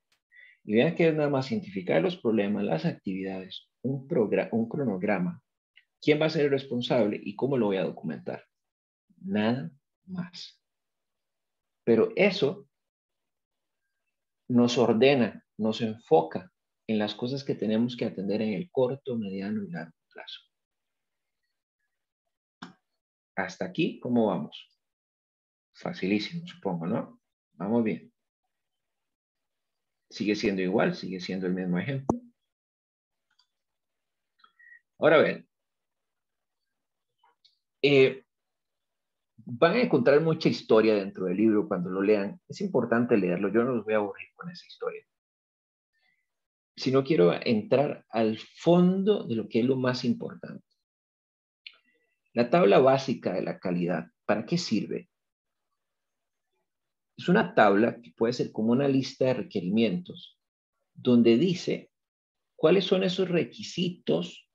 Y vean que es nada más identificar los problemas, las actividades, un cronograma. ¿Quién va a ser el responsable y cómo lo voy a documentar? Nada más. Pero eso nos ordena, nos enfoca en las cosas que tenemos que atender en el corto, mediano y largo plazo. Hasta aquí, ¿cómo vamos? Facilísimo, supongo, ¿no? Vamos bien. Sigue siendo igual, sigue siendo el mismo ejemplo. Ahora ven, van a encontrar mucha historia dentro del libro cuando lo lean. Es importante leerlo, yo no los voy a aburrir con esa historia. Si no quiero entrar al fondo de lo que es lo más importante. La tabla básica de la calidad, ¿para qué sirve? Es una tabla que puede ser como una lista de requerimientos, donde dice cuáles son esos requisitos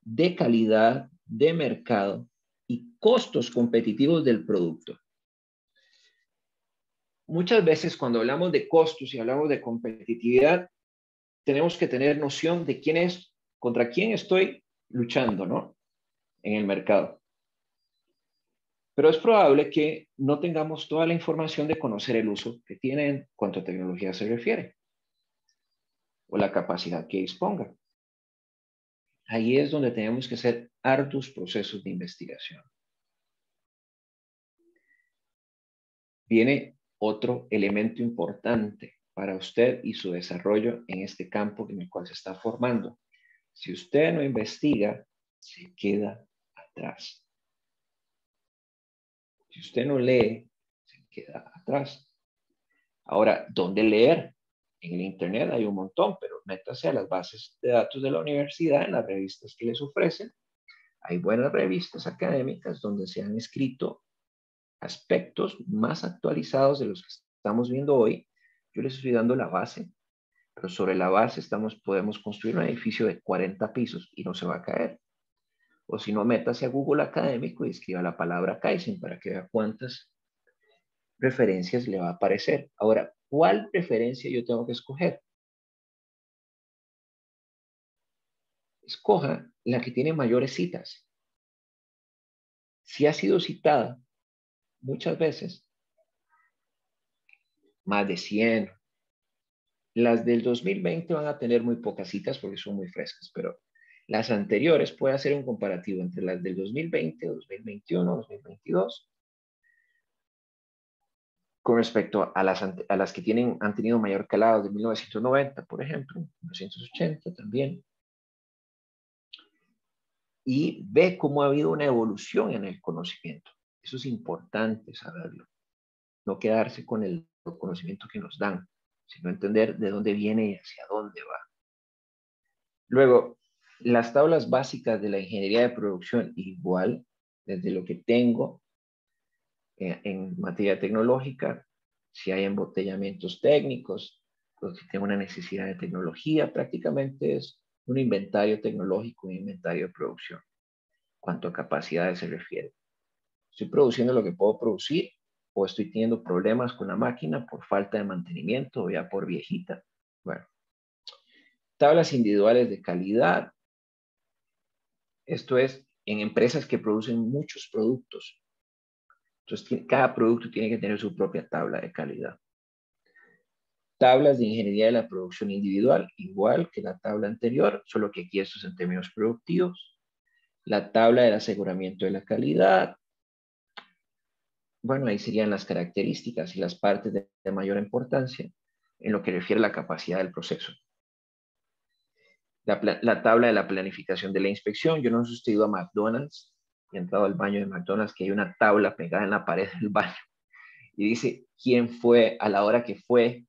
de calidad, de mercado y costos competitivos del producto. Muchas veces cuando hablamos de costos y hablamos de competitividad, tenemos que tener noción de quién es, contra quién estoy luchando, ¿no? En el mercado. Pero es probable que no tengamos toda la información de conocer el uso que tiene en cuanto a tecnología se refiere o la capacidad que disponga. Ahí es donde tenemos que hacer arduos procesos de investigación. Viene otro elemento importante para usted y su desarrollo en este campo en el cual se está formando. Si usted no investiga, se queda atrás. Si usted no lee, se queda atrás. Ahora, ¿dónde leer? En el Internet hay un montón, pero métase a las bases de datos de la universidad, en las revistas que les ofrecen. Hay buenas revistas académicas donde se han escrito aspectos más actualizados de los que estamos viendo hoy. Yo les estoy dando la base, pero sobre la base podemos construir un edificio de 40 pisos y no se va a caer. O si no, métase a Google Académico y escriba la palabra Kaizen para que vea cuántas referencias le va a aparecer. Ahora, ¿cuál referencia yo tengo que escoger? Escoja la que tiene mayores citas. Si ha sido citada muchas veces, más de 100, las del 2020 van a tener muy pocas citas porque son muy frescas, pero las anteriores puede hacer un comparativo entre las del 2020, 2021, 2022 con respecto a las que han tenido mayor calado de 1990, por ejemplo, 1980 también, y ve cómo ha habido una evolución en el conocimiento. Eso es importante saberlo. No quedarse con el conocimiento que nos dan, sino entender de dónde viene y hacia dónde va. Luego, las tablas básicas de la ingeniería de producción, igual, desde lo que tengo en materia tecnológica, si hay embotellamientos técnicos, pues si tengo una necesidad de tecnología, prácticamente es un inventario tecnológico, un inventario de producción, cuanto a capacidades se refiere. Estoy produciendo lo que puedo producir o estoy teniendo problemas con la máquina por falta de mantenimiento o ya por viejita. Bueno, tablas individuales de calidad. Esto es en empresas que producen muchos productos. Entonces, cada producto tiene que tener su propia tabla de calidad. Tablas de ingeniería de la producción individual, igual que la tabla anterior, solo que aquí esto es en términos productivos. La tabla del aseguramiento de la calidad. Bueno, ahí serían las características y las partes de mayor importancia en lo que refiere a la capacidad del proceso. La tabla de la planificación de la inspección. Yo no he sustituido a McDonald's, he entrado al baño de McDonald's, que hay una tabla pegada en la pared del baño y dice quién fue, a la hora que fue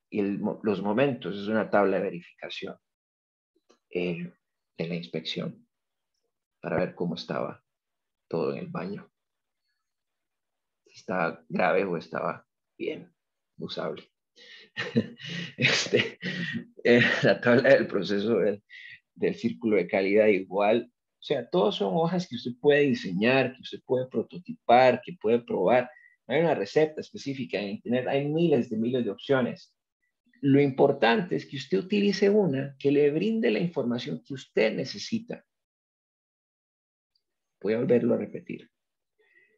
y los momentos. Es una tabla de verificación de la inspección para ver cómo estaba todo en el baño. Si estaba grave o estaba bien, usable. La tabla del proceso del círculo de calidad igual. O sea, todos son hojas que usted puede diseñar, que usted puede prototipar, que puede probar. No hay una receta específica en Internet, hay miles de opciones. Lo importante es que usted utilice una que le brinde la información que usted necesita. Voy a volverlo a repetir.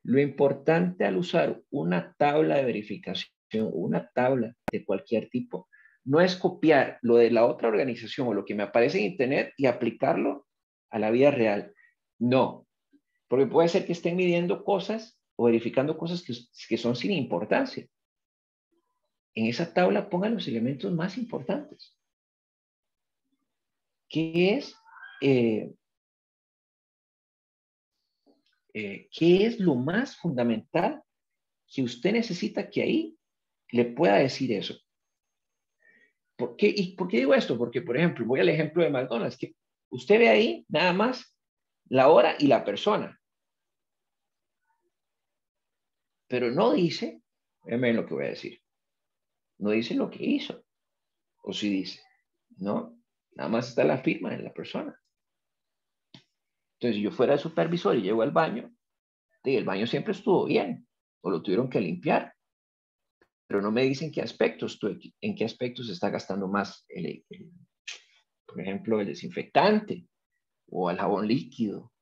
Lo importante al usar una tabla de verificación o una tabla de cualquier tipo no es copiar lo de la otra organización o lo que me aparece en Internet y aplicarlo a la vida real. No, porque puede ser que estén midiendo cosas o verificando cosas que son sin importancia. En esa tabla pongan los elementos más importantes. ¿Qué es lo más fundamental que usted necesita que ahí le pueda decir eso? ¿Por qué? ¿Y por qué digo esto? Porque, por ejemplo, voy al ejemplo de McDonald's, que usted ve ahí nada más la hora y la persona. Pero no dice, véanme lo que voy a decir, no dice lo que hizo. O si dice, no, nada más está la firma de la persona. Entonces, si yo fuera el supervisor y llego al baño, el baño siempre estuvo bien, o lo tuvieron que limpiar, pero no me dicen en qué aspectos se está gastando más, por ejemplo, el desinfectante, o el jabón líquido,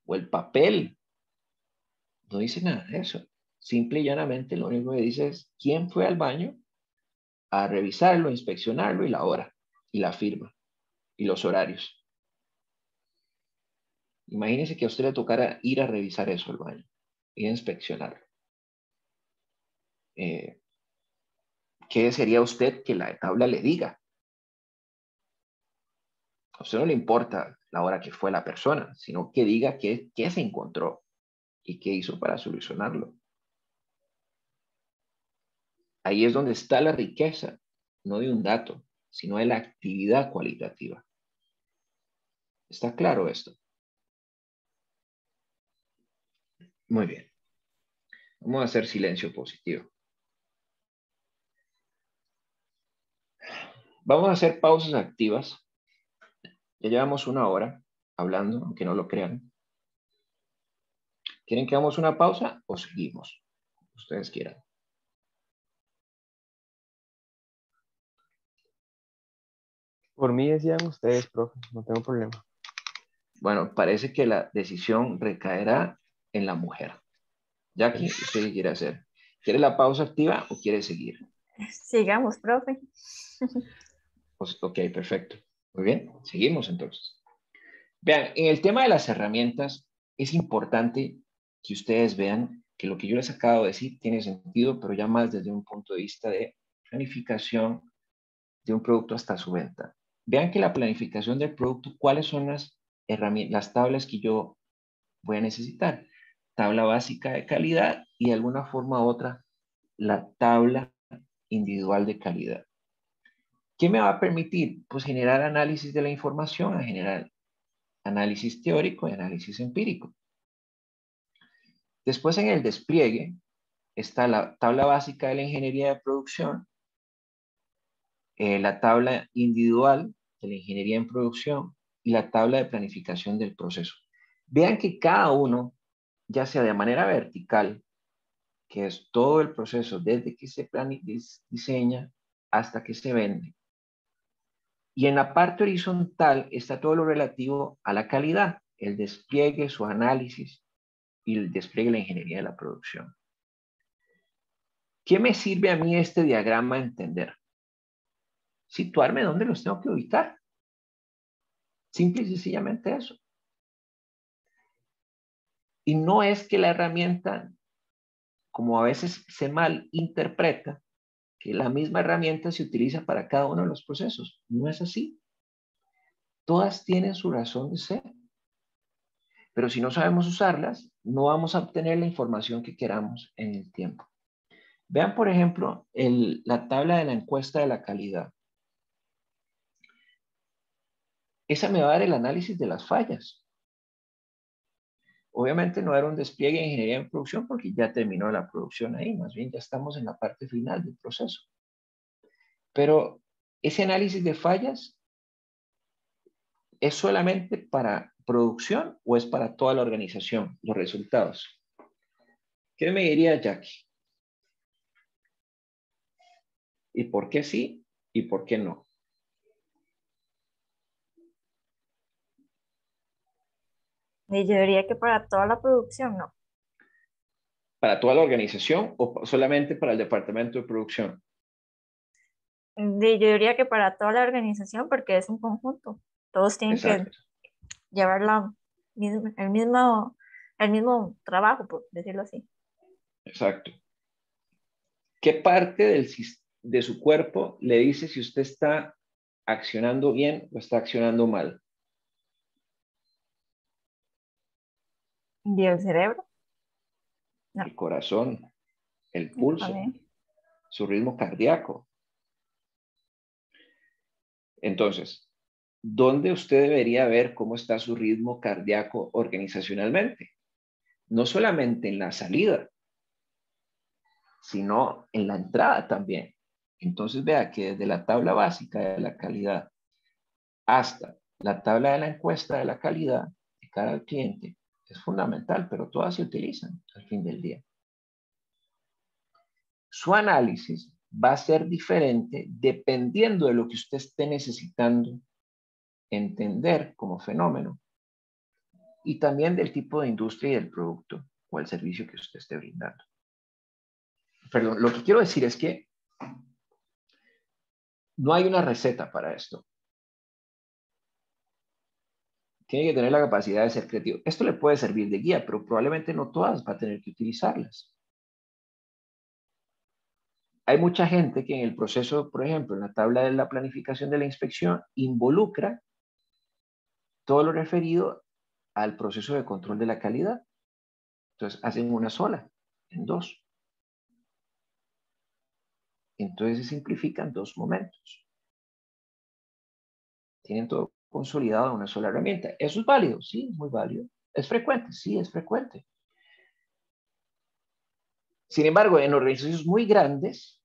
o el papel. No dice nada de eso. Simple y llanamente lo único que dice es quién fue al baño a revisarlo, inspeccionarlo y la hora, y la firma, y los horarios. Imagínese que a usted le tocara ir a revisar eso al baño, ir a inspeccionarlo. ¿Qué sería usted que la tabla le diga? A usted no le importa la hora que fue la persona, sino que diga qué se encontró. y qué hizo para solucionarlo. Ahí es donde está la riqueza, no de un dato, sino de la actividad cualitativa. ¿Está claro esto? Muy bien. Vamos a hacer silencio positivo. Vamos a hacer pausas activas. Ya llevamos 1 hora hablando, aunque no lo crean. ¿Quieren que hagamos una pausa o seguimos? Ustedes quieran. Por mí decían ustedes, profe, no tengo problema. Bueno, parece que la decisión recaerá en la mujer. Jackie, ¿usted qué quiere hacer? ¿Quiere la pausa activa o quiere seguir? Sigamos, profe. Pues, ok, perfecto. Muy bien, seguimos entonces. Vean, en el tema de las herramientas, es importante que ustedes vean que lo que yo les acabo de decir tiene sentido, pero ya más desde un punto de vista de planificación de un producto hasta su venta. Vean que la planificación del producto, ¿cuáles son las herramientas, las tablas que yo voy a necesitar? Tabla básica de calidad y de alguna forma u otra, la tabla individual de calidad. ¿Qué me va a permitir? Pues generar análisis de la información, a generar análisis teórico y análisis empírico. Después en el despliegue está la tabla básica de la ingeniería de producción, la tabla individual de la ingeniería en producción y la tabla de planificación del proceso. Vean que cada uno, ya sea de manera vertical, que es todo el proceso desde que se diseña hasta que se vende. Y en la parte horizontal está todo lo relativo a la calidad, el despliegue, su análisis y el despliegue de la ingeniería de la producción. ¿Qué me sirve a mí este diagrama entender? Situarme dónde los tengo que ubicar. Simple y sencillamente eso. Y no es que la herramienta, como a veces se mal interpreta, que la misma herramienta se utiliza para cada uno de los procesos. No es así. Todas tienen su razón de ser. Pero si no sabemos usarlas, no vamos a obtener la información que queramos en el tiempo. Vean, por ejemplo, la tabla de la encuesta de la calidad. Esa me va a dar el análisis de las fallas. Obviamente no era un despliegue de ingeniería en producción porque ya terminó la producción ahí, más bien ya estamos en la parte final del proceso. Pero ese análisis de fallas es solamente para producción o es para toda la organización, los resultados. ¿Qué me diría Jackie? ¿Y por qué sí y por qué no? Y yo diría que para toda la producción, no. ¿Para toda la organización o solamente para el departamento de producción? Yo diría que para toda la organización porque es un conjunto. Todos tienen que Exacto, llevar el mismo trabajo, por decirlo así. exacto. ¿Qué parte de su cuerpo le dice si usted está accionando bien o está accionando mal? ¿Y el cerebro? No, El corazón, el pulso, también. su ritmo cardíaco. Entonces, ¿dónde usted debería ver cómo está su ritmo cardíaco organizacionalmente? No solamente en la salida, sino en la entrada también. Entonces, vea que desde la tabla básica de la calidad hasta la tabla de la encuesta de la calidad de cara al cliente es fundamental, pero todas se utilizan al fin del día. Su análisis va a ser diferente dependiendo de lo que usted esté necesitando entender como fenómeno y también del tipo de industria y del producto o el servicio que usted esté brindando. Perdón, lo que quiero decir es que no hay una receta para esto. Tiene que tener la capacidad de ser creativo. Esto le puede servir de guía, pero probablemente no todas va a tener que utilizarlas. Hay mucha gente que en el proceso, por ejemplo, en la tabla de la planificación de la inspección, involucra todo lo referido al proceso de control de la calidad. Entonces hacen una sola, en dos. Entonces se simplifican dos momentos. Tienen todo consolidado en una sola herramienta. ¿Eso es válido? Sí, es muy válido. ¿Es frecuente? Sí, es frecuente. Sin embargo, en organizaciones muy grandes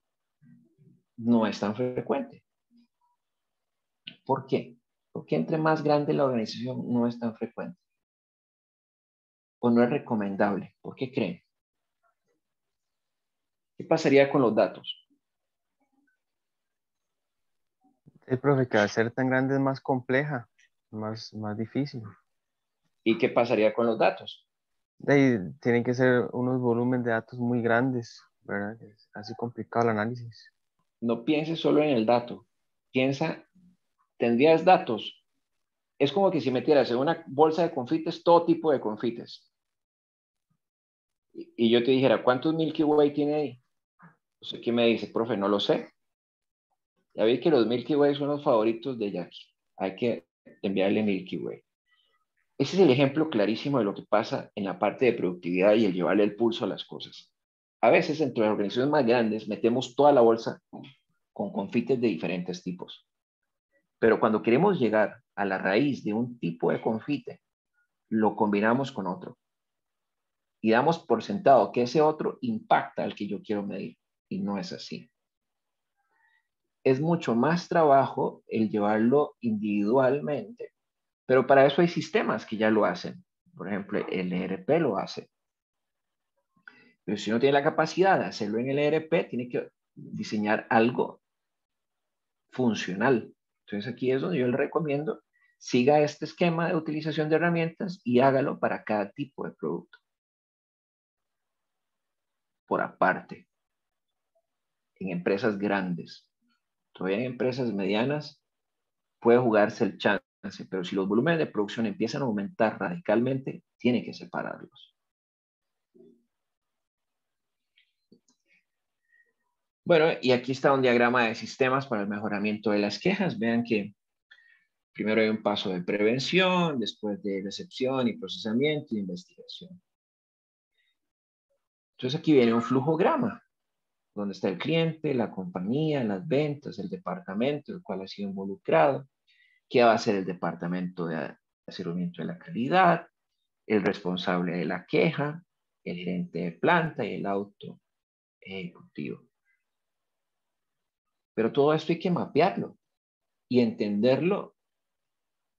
no es tan frecuente. ¿Por qué? Porque entre más grande la organización no es tan frecuente. O no es recomendable. ¿Por qué creen? ¿Qué pasaría con los datos? El profe, que al ser tan grande es más compleja, más difícil. ¿Y qué pasaría con los datos? De ahí tienen que ser unos volúmenes de datos muy grandes, ¿verdad? Es así complicado el análisis. No pienses solo en el dato. Piensa, tendrías datos. Es como que si metieras en una bolsa de confites todo tipo de confites. Y yo te dijera, ¿cuántos Milky Way tiene ahí? Usted qué me dice, profe, no lo sé. Ya vi que los Milky Way son los favoritos de Jackie. Hay que enviarle Milky Way. Ese es el ejemplo clarísimo de lo que pasa en la parte de productividad y el llevarle el pulso a las cosas. A veces, entre las organizaciones más grandes, metemos toda la bolsa con confites de diferentes tipos. Pero cuando queremos llegar a la raíz de un tipo de confite, lo combinamos con otro. Y damos por sentado que ese otro impacta al que yo quiero medir. Y no es así. Es mucho más trabajo el llevarlo individualmente, pero para eso hay sistemas que ya lo hacen. Por ejemplo, el ERP lo hace. Pero si no tiene la capacidad de hacerlo en el ERP, tiene que diseñar algo funcional. Entonces aquí es donde yo le recomiendo, siga este esquema de utilización de herramientas y hágalo para cada tipo de producto. Por aparte, en empresas grandes. Todavía en empresas medianas puede jugarse el chance, pero si los volúmenes de producción empiezan a aumentar radicalmente, tiene que separarlos. Bueno, y aquí está un diagrama de sistemas para el mejoramiento de las quejas. Vean que primero hay un paso de prevención, después de recepción y procesamiento y investigación. Entonces aquí viene un flujograma, donde está el cliente, la compañía, las ventas, el departamento, el cual ha sido involucrado, qué va a hacer el departamento de aseguramiento de la calidad, el responsable de la queja, el gerente de planta y el auto ejecutivo. Pero todo esto hay que mapearlo y entenderlo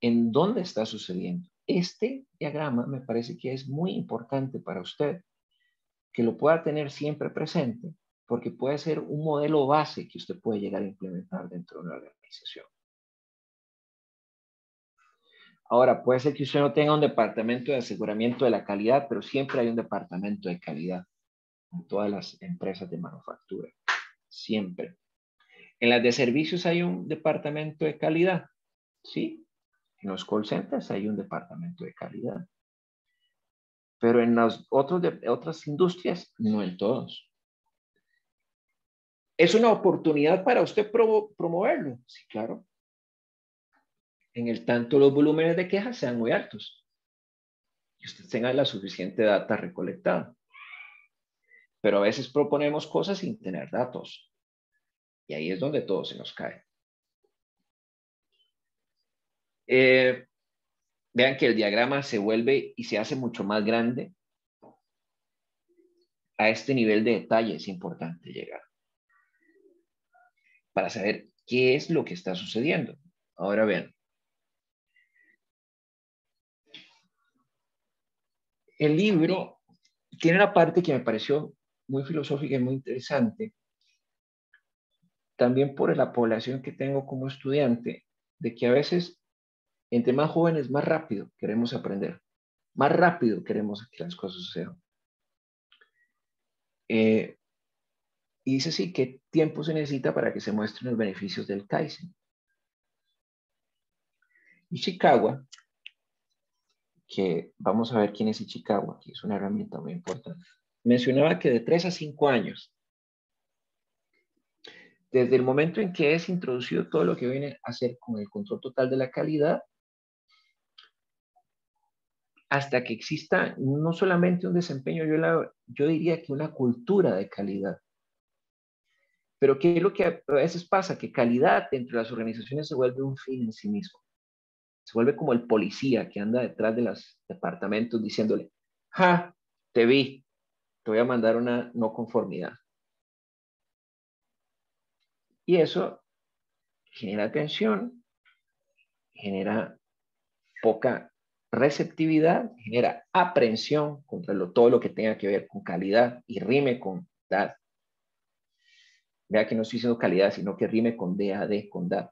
en dónde está sucediendo. Este diagrama me parece que es muy importante para usted, que lo pueda tener siempre presente, porque puede ser un modelo base que usted puede llegar a implementar dentro de una organización. Ahora, puede ser que usted no tenga un departamento de aseguramiento de la calidad, pero siempre hay un departamento de calidad en todas las empresas de manufactura. Siempre. En las de servicios hay un departamento de calidad. Sí. En los call centers hay un departamento de calidad. Pero en las otras industrias, no en todos. ¿Es una oportunidad para usted promoverlo? Sí, claro. En el tanto los volúmenes de quejas sean muy altos y usted tenga la suficiente data recolectada. Pero a veces proponemos cosas sin tener datos. Y ahí es donde todo se nos cae. Vean que el diagrama se vuelve y se hace mucho más grande. A este nivel de detalle es importante llegar para saber qué es lo que está sucediendo. Ahora vean. El libro tiene una parte que me pareció muy filosófica y muy interesante, también por la población que tengo como estudiante, de que a veces, entre más jóvenes, más rápido queremos aprender, más rápido queremos que las cosas sucedan. Y dice sí, ¿qué tiempo se necesita para que se muestren los beneficios del Kaizen? Ishikawa, que vamos a ver quién es Ishikawa, que es una herramienta muy importante, mencionaba que de 3 a 5 años, desde el momento en que es introducido todo lo que viene a hacer con el control total de la calidad, hasta que exista no solamente un desempeño, yo diría que una cultura de calidad. Pero ¿qué es lo que a veces pasa? Que calidad dentro de las organizaciones se vuelve un fin en sí mismo. Se vuelve como el policía que anda detrás de los departamentos diciéndole, ¡ja! Te vi, te voy a mandar una no conformidad. Y eso genera tensión, genera poca receptividad, genera aprensión contra todo lo que tenga que ver con calidad y rime con DAD. Vea que no estoy diciendo calidad, sino que rime con DAD, con DAD.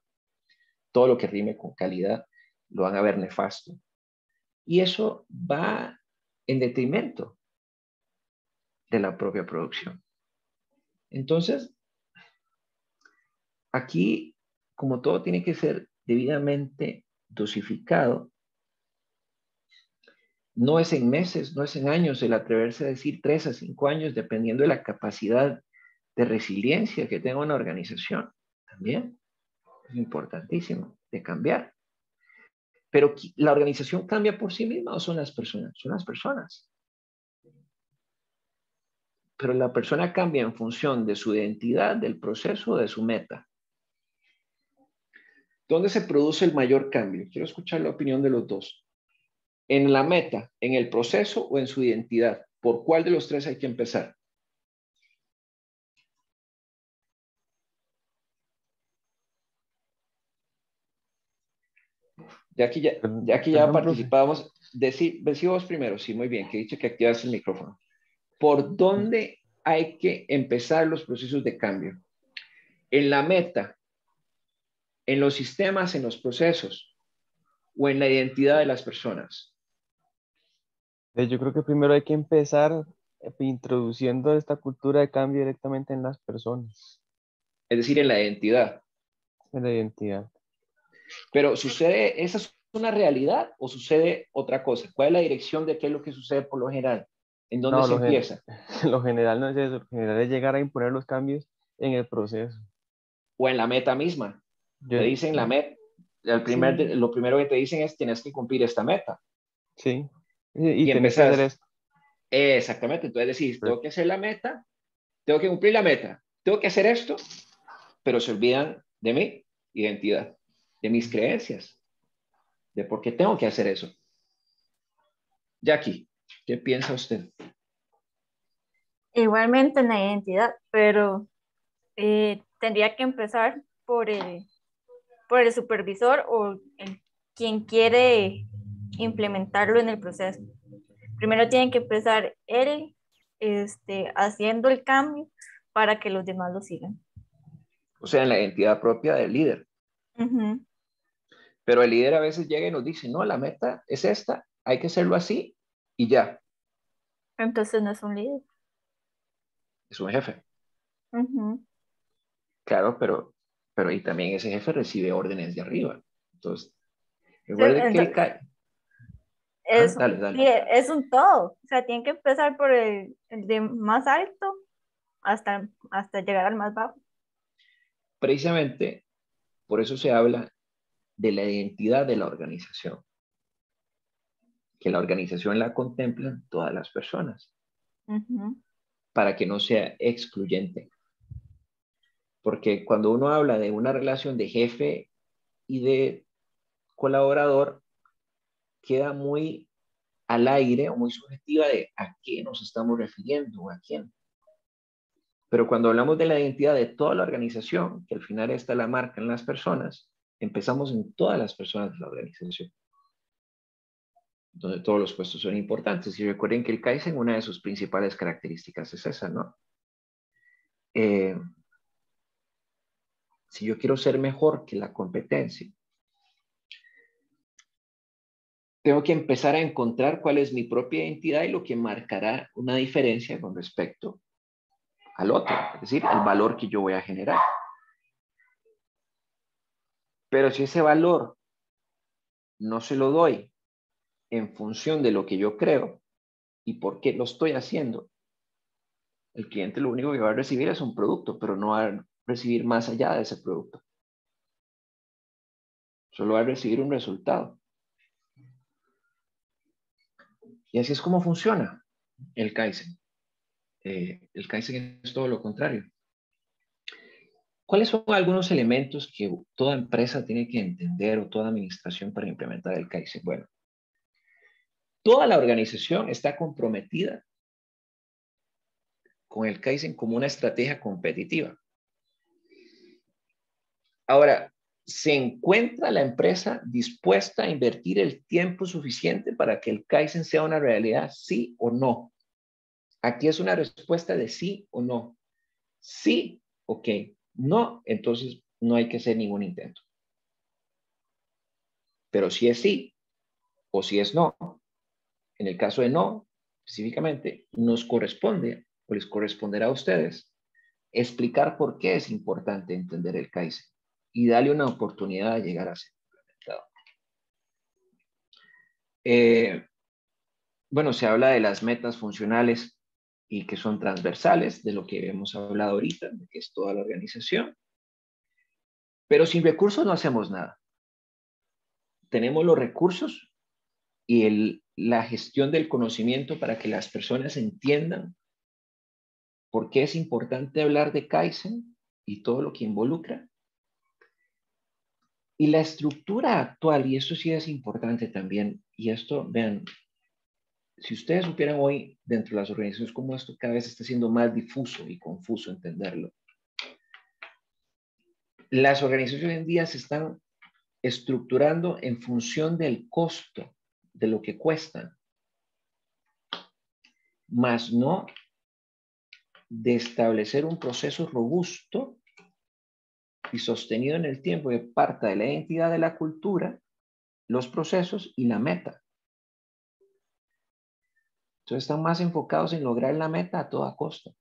Todo lo que rime con calidad lo van a ver nefasto. Y eso va en detrimento de la propia producción. Entonces, aquí, como todo tiene que ser debidamente dosificado, no es en meses, no es en años el atreverse a decir 3 a 5 años, dependiendo de la capacidad de resiliencia que tenga una organización. También es importantísimo de cambiar. Pero ¿la organización cambia por sí misma o son las personas? Son las personas. Pero la persona cambia en función de su identidad, del proceso, de su meta. ¿Dónde se produce el mayor cambio? Quiero escuchar la opinión de los dos. ¿En la meta, en el proceso o en su identidad? ¿Por cuál de los tres hay que empezar? Ya que ya Perdón, profe. participábamos, decí vos primero, sí, muy bien, que he dicho que activas el micrófono. ¿Por dónde hay que empezar los procesos de cambio? ¿En la meta, en los sistemas, en los procesos o en la identidad de las personas? Yo creo que primero hay que empezar introduciendo esta cultura de cambio directamente en las personas, Es decir, en la identidad. en la identidad. Pero ¿sucede, esa es una realidad o sucede otra cosa? ¿Cuál es la dirección de qué es lo que sucede por lo general? ¿En dónde No, se empieza? lo general no es eso, lo general es llegar a imponer los cambios en el proceso. ¿O en la meta misma? Te Yo, dicen la meta, sí, lo primero que te dicen es tienes que cumplir esta meta. sí. Y Y tenés que hacer empezás, esto. exactamente, entonces decís, tengo que hacer la meta, tengo que cumplir la meta, tengo que hacer esto, pero se olvidan de mi identidad, de mis creencias, de por qué tengo que hacer eso. Jackie, ¿qué piensa usted? Igualmente en la identidad, pero tendría que empezar por el supervisor o quien quiere implementarlo en el proceso. Primero tiene que empezar él haciendo el cambio para que los demás lo sigan. O sea, en la identidad propia del líder. Ujú. Pero el líder a veces llega y nos dice, no, la meta es esta, hay que hacerlo así y ya, Entonces no es un líder. es un jefe. Ujú. Claro, pero ahí también ese jefe recibe órdenes de arriba. Entonces, Sí, recuerde que el... es, Dale, sí, dale. es un todo. O sea, tiene que empezar por el de más alto hasta llegar al más bajo. Precisamente por eso se habla de la identidad de la organización, que la organización la contemplan todas las personas, Ujú. para que no sea excluyente. Porque cuando uno habla de una relación de jefe y de colaborador, queda muy al aire o muy subjetiva de a qué nos estamos refiriendo o a quién. Pero cuando hablamos de la identidad de toda la organización, que al final está la marca en las personas, empezamos en todas las personas de la organización, donde todos los puestos son importantes. Y recuerden que el Kaizen, una de sus principales características es esa, ¿no? Eh, si yo quiero ser mejor que la competencia, tengo que empezar a encontrar cuál es mi propia identidad y lo que marcará una diferencia con respecto al otro, es decir, el valor que yo voy a generar. Pero si ese valor no se lo doy en función de lo que yo creo y por qué lo estoy haciendo, el cliente lo único que va a recibir es un producto, pero no va a recibir más allá de ese producto. Solo va a recibir un resultado. Y así es como funciona el Kaizen. El Kaizen es todo lo contrario. ¿Cuáles son algunos elementos que toda empresa tiene que entender o toda administración para implementar el Kaizen? Bueno, toda la organización está comprometida con el Kaizen como una estrategia competitiva. Ahora, ¿se encuentra la empresa dispuesta a invertir el tiempo suficiente para que el Kaizen sea una realidad, sí o no? Aquí es una respuesta de sí o no. Sí, ok. No, entonces no hay que hacer ningún intento. Pero si es sí o si es no, en el caso de no, específicamente, nos corresponde o les corresponderá a ustedes explicar por qué es importante entender el Kaizen y darle una oportunidad de llegar a ser implementado. Bueno, se habla de las metas funcionales y que son transversales, de lo que hemos hablado ahorita, de que es toda la organización. Pero sin recursos no hacemos nada. Tenemos los recursos y la gestión del conocimiento para que las personas entiendan por qué es importante hablar de Kaizen y todo lo que involucra. Y la estructura actual, y esto sí es importante también, y esto, vean, si ustedes supieran hoy dentro de las organizaciones cómo esto cada vez está siendo más difuso y confuso entenderlo. Las organizaciones hoy en día se están estructurando en función del costo, de lo que cuestan, más no de establecer un proceso robusto y sostenido en el tiempo que parta de la identidad de la cultura, los procesos y la meta. Entonces están más enfocados en lograr la meta a toda costa.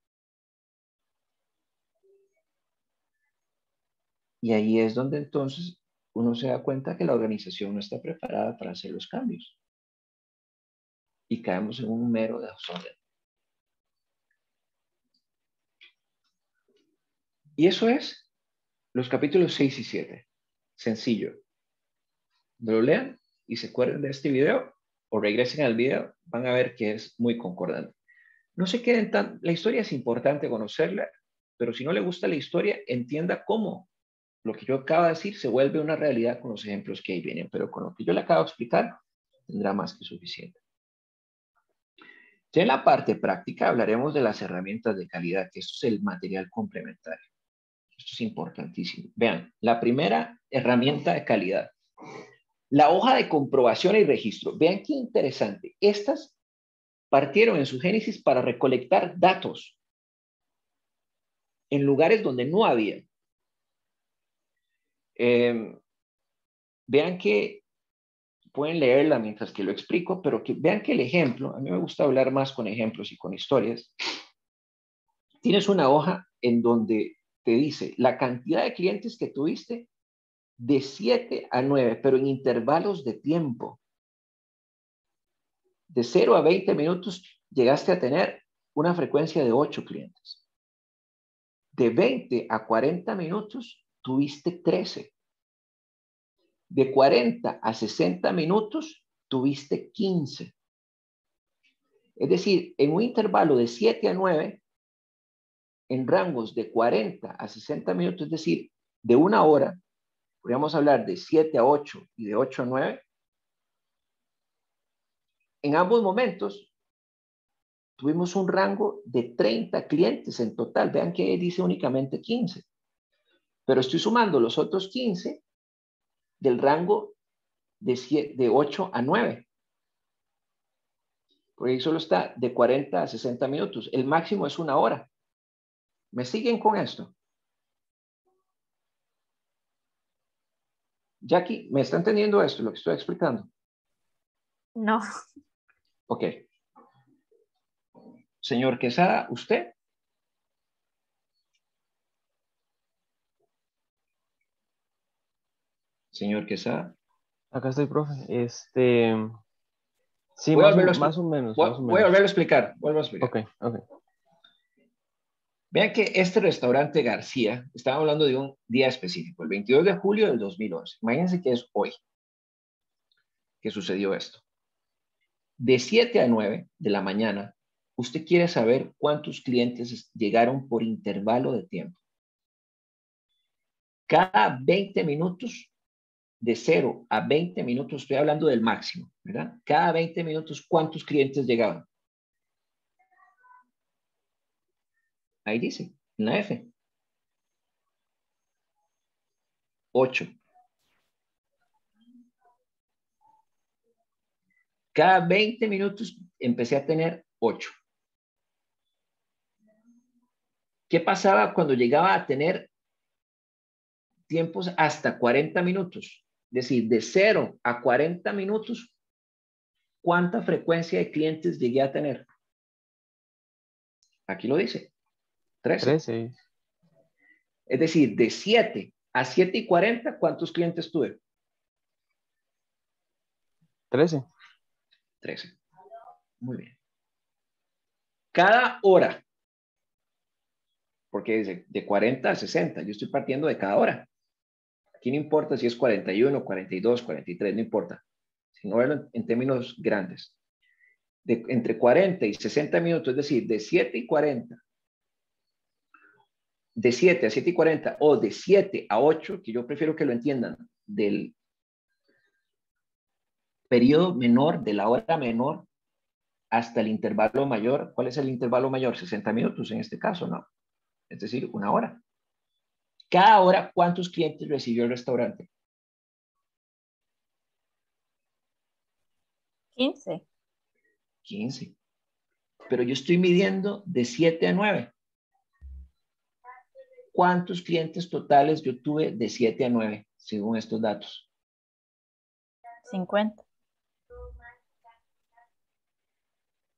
Y ahí es donde entonces uno se da cuenta que la organización no está preparada para hacer los cambios. Y caemos en un mero desorden. Y eso es los capítulos 6 y 7. Sencillo. Lo lean y se acuerden de este video o regresen al video, van a ver que es muy concordante. No se queden tan... La historia es importante conocerla, pero si no le gusta la historia, entienda cómo lo que yo acabo de decir se vuelve una realidad con los ejemplos que ahí vienen, pero con lo que yo le acabo de explicar, tendrá más que suficiente. Ya en la parte práctica hablaremos de las herramientas de calidad, que esto es el material complementario. Esto es importantísimo. Vean, la primera herramienta de calidad, la hoja de comprobación y registro. Vean qué interesante. Estas partieron en su génesis para recolectar datos en lugares donde no había. Vean que pueden leerla mientras que lo explico, pero que vean que el ejemplo, a mí me gusta hablar más con ejemplos y con historias. Tienes una hoja en donde te dice la cantidad de clientes que tuviste de 7 a 9, pero en intervalos de tiempo. De 0 a 20 minutos llegaste a tener una frecuencia de 8 clientes. De 20 a 40 minutos tuviste 13. De 40 a 60 minutos tuviste 15. Es decir, en un intervalo de 7 a 9, en rangos de 40 a 60 minutos, es decir, de una hora, podríamos hablar de 7 a 8 y de 8 a 9, en ambos momentos tuvimos un rango de 30 clientes en total. Vean que dice únicamente 15. Pero estoy sumando los otros 15 del rango de 8 a 9. Porque ahí solo está de 40 a 60 minutos. El máximo es una hora. ¿Me siguen con esto? Jackie, ¿me está entendiendo esto, lo que estoy explicando? No. Ok. Señor Quesada, ¿usted? Señor Quesada. Acá estoy, profe. Sí, Voy a más o menos, más o volverlo menos. a explicar. Ok, ok. Vean que este restaurante García, estaba hablando de un día específico, el 22 de julio del 2011. Imagínense que es hoy que sucedió esto. De 7 a 9 de la mañana, usted quiere saber cuántos clientes llegaron por intervalo de tiempo. Cada 20 minutos, de 0 a 20 minutos, estoy hablando del máximo, ¿verdad? Cada 20 minutos, ¿cuántos clientes llegaban? Ahí dice, en la F. 8. Cada 20 minutos empecé a tener 8. ¿Qué pasaba cuando llegaba a tener tiempos hasta 40 minutos? Es decir, de 0 a 40 minutos, ¿cuánta frecuencia de clientes llegué a tener? Aquí lo dice. 13. 13. Es decir, de 7 a 7:40, ¿cuántos clientes tuve? 13. 13. Muy bien. Cada hora, porque dice de 40 a 60, yo estoy partiendo de cada hora. Aquí no importa si es 41, 42, 43, no importa. Sino verlo en términos grandes. Entre 40 y 60 minutos, es decir, de 7:40, de 7 a 7:40 o de 7 a 8, que yo prefiero que lo entiendan, del periodo menor, de la hora menor, hasta el intervalo mayor. ¿Cuál es el intervalo mayor? 60 minutos en este caso, ¿no? Es decir, una hora. Cada hora, ¿cuántos clientes recibió el restaurante? 15. 15. Pero yo estoy midiendo de 7 a 9. ¿Cuántos clientes totales yo tuve de 7 a 9, según estos datos? 50.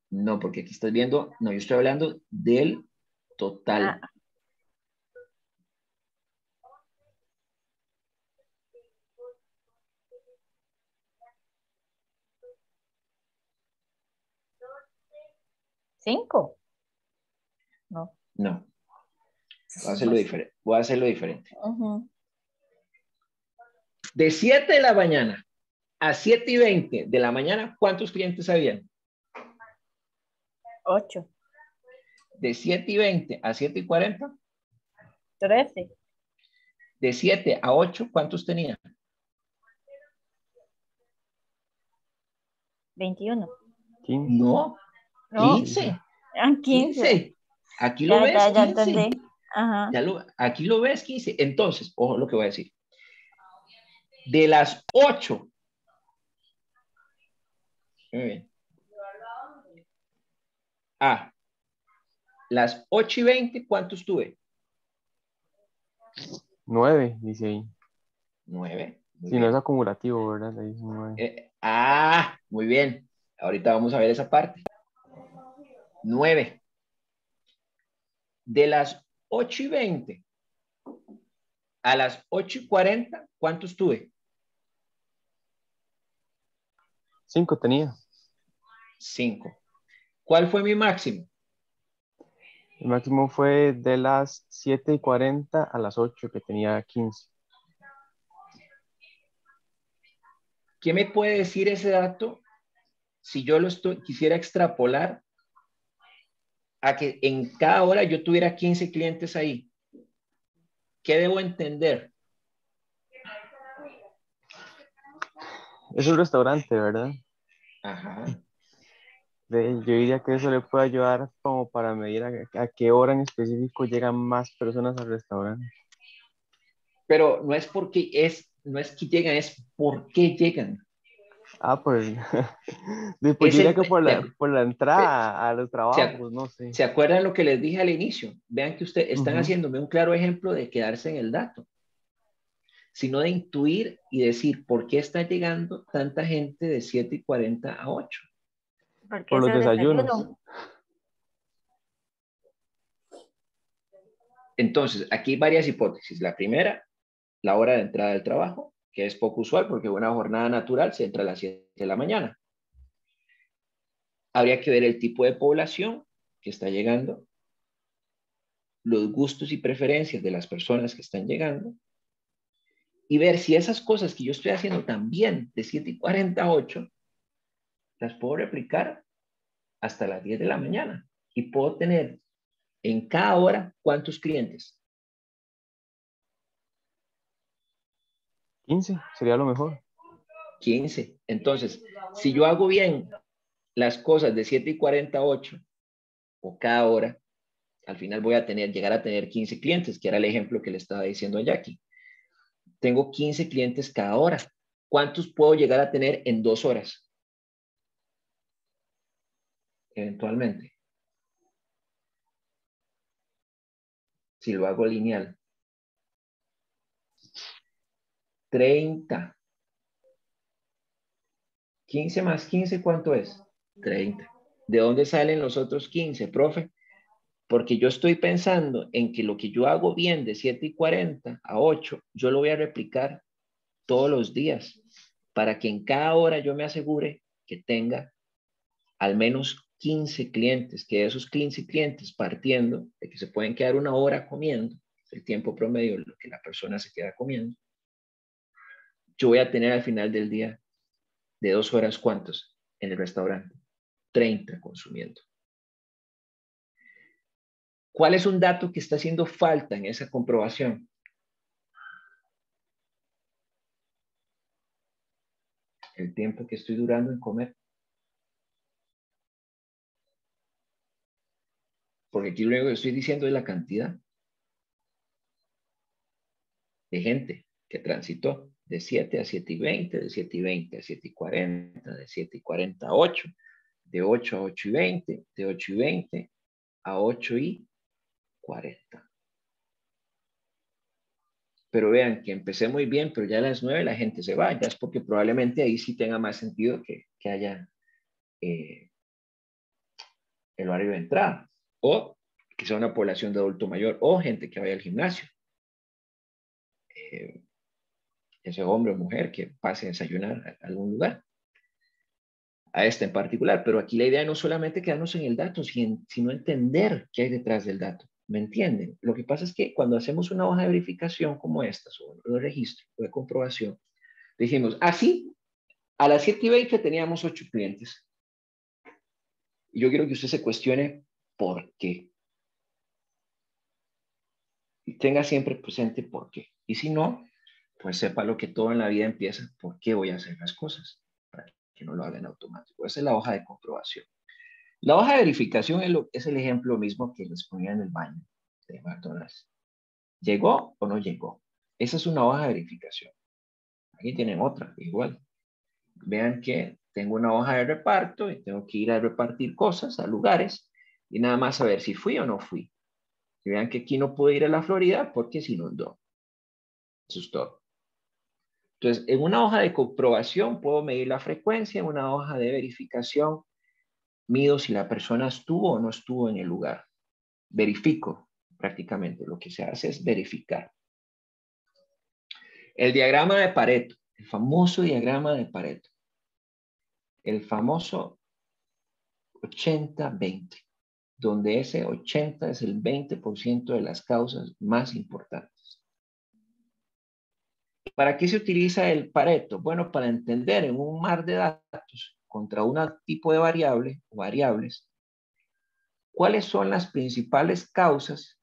No, porque aquí estás viendo, no, yo estoy hablando del total. Ah. ¿5? No. No. Voy a hacerlo diferente. Voy a hacerlo diferente. De 7 de la mañana a 7:20 de la mañana, ¿cuántos clientes habían? 8. De 7:20 a 7:40. 13. De 7 a 8, ¿cuántos tenía? 21. 15. No, No. 15. Ah, 15. 15. Aquí lo ves, Ya 15. entendí. Ajá. Aquí lo ves, 15. Entonces, ojo lo que voy a decir. De las 8. Muy bien. A las 8:20, ¿cuántos tuve? 9, dice ahí. 9. Si no es acumulativo, ¿verdad? Ahí dice 9. Muy bien. Ahorita vamos a ver esa parte. 9. De las 8:20 a las 8:40, ¿cuántos tuve? 5 tenía. 5. ¿Cuál fue mi máximo? El máximo fue de las 7:40 a las 8, que tenía 15. ¿Qué me puede decir ese dato si yo quisiera extrapolar a que en cada hora yo tuviera 15 clientes ahí? ¿Qué debo entender? Es un restaurante, ¿verdad? Ajá. Yo diría que eso le puede ayudar como para medir a qué hora en específico llegan más personas al restaurante. Pero no es no es que llegan, es por qué llegan. Pues, pues yo diría que por la entrada a los ¿Se, trabajos, no sé. ¿Se acuerdan lo que les dije al inicio? Vean que ustedes están haciéndome un claro ejemplo de quedarse en el dato, sino de intuir y decir por qué está llegando tanta gente de 7:40 a 8. Porque Por es los el desayunos. desayuno. Entonces, aquí hay varias hipótesis. La primera, la hora de entrada del trabajo, que es poco usual porque una jornada natural se entra a las 7 de la mañana. Habría que ver el tipo de población que está llegando, los gustos y preferencias de las personas que están llegando, y ver si esas cosas que yo estoy haciendo también de 7:40 a 8 las puedo replicar hasta las 10 de la mañana y puedo tener en cada hora ¿cuántos clientes? 15 sería lo mejor. 15. Entonces, si yo hago bien las cosas de 7:40 a 8 o cada hora, al final voy a llegar a tener 15 clientes, que era el ejemplo que le estaba diciendo a Jackie. Tengo 15 clientes cada hora. ¿Cuántos puedo llegar a tener en 2 horas? Eventualmente. Si lo hago lineal. 30. 15 más 15, ¿cuánto es? 30. ¿De dónde salen los otros 15, profe? Porque yo estoy pensando en que lo que yo hago bien de 7:40 a 8, yo lo voy a replicar todos los días para que en cada hora yo me asegure que tenga al menos 15 clientes, que esos 15 clientes, partiendo de que se pueden quedar una hora comiendo, el tiempo promedio de lo que la persona se queda comiendo, yo voy a tener al final del día de 2 horas, ¿cuántos? En el restaurante. 30 consumiendo. ¿Cuál es un dato que está haciendo falta en esa comprobación? El tiempo que estoy durando en comer. Porque aquí lo único que estoy diciendo es la cantidad de gente que transitó de 7 a 7:20, de 7:20 a 7:40, de 7:40 a 8, de 8 a 8:20, de 8:20 a 8:40. Pero vean que empecé muy bien, pero ya a las 9 la gente se va, ya es porque probablemente ahí sí tenga más sentido que haya el horario de entrada, o que sea una población de adulto mayor, o gente que vaya al gimnasio. Ese hombre o mujer que pase a desayunar a algún lugar, a este en particular. Pero aquí la idea no es solamente quedarnos en el dato, sino entender qué hay detrás del dato. ¿Me entienden? Lo que pasa es que cuando hacemos una hoja de verificación como esta, o de registro o de comprobación, dijimos, así, a las 7:20 teníamos 8 clientes. Y yo quiero que usted se cuestione por qué. Y tenga siempre presente por qué. Y si no, pues sepa lo que todo en la vida empieza, por qué voy a hacer las cosas, para que no lo hagan automático. Esa es la hoja de comprobación. La hoja de verificación es el ejemplo mismo que les ponía en el baño de McDonald's. ¿Llegó o no llegó? Esa es una hoja de verificación. Aquí tienen otra, igual. Vean que tengo una hoja de reparto y tengo que ir a repartir cosas a lugares y nada más saber si fui o no fui. Y vean que aquí no pude ir a la Florida porque se inundó. Eso es todo. Entonces, en una hoja de comprobación puedo medir la frecuencia, en una hoja de verificación mido si la persona estuvo o no estuvo en el lugar. Verifico prácticamente. Lo que se hace es verificar. El diagrama de Pareto, el famoso diagrama de Pareto. El famoso 80-20, donde ese 80 es el 20% de las causas más importantes. ¿Para qué se utiliza el Pareto? Bueno, para entender en un mar de datos contra un tipo de variable o variables, ¿cuáles son las principales causas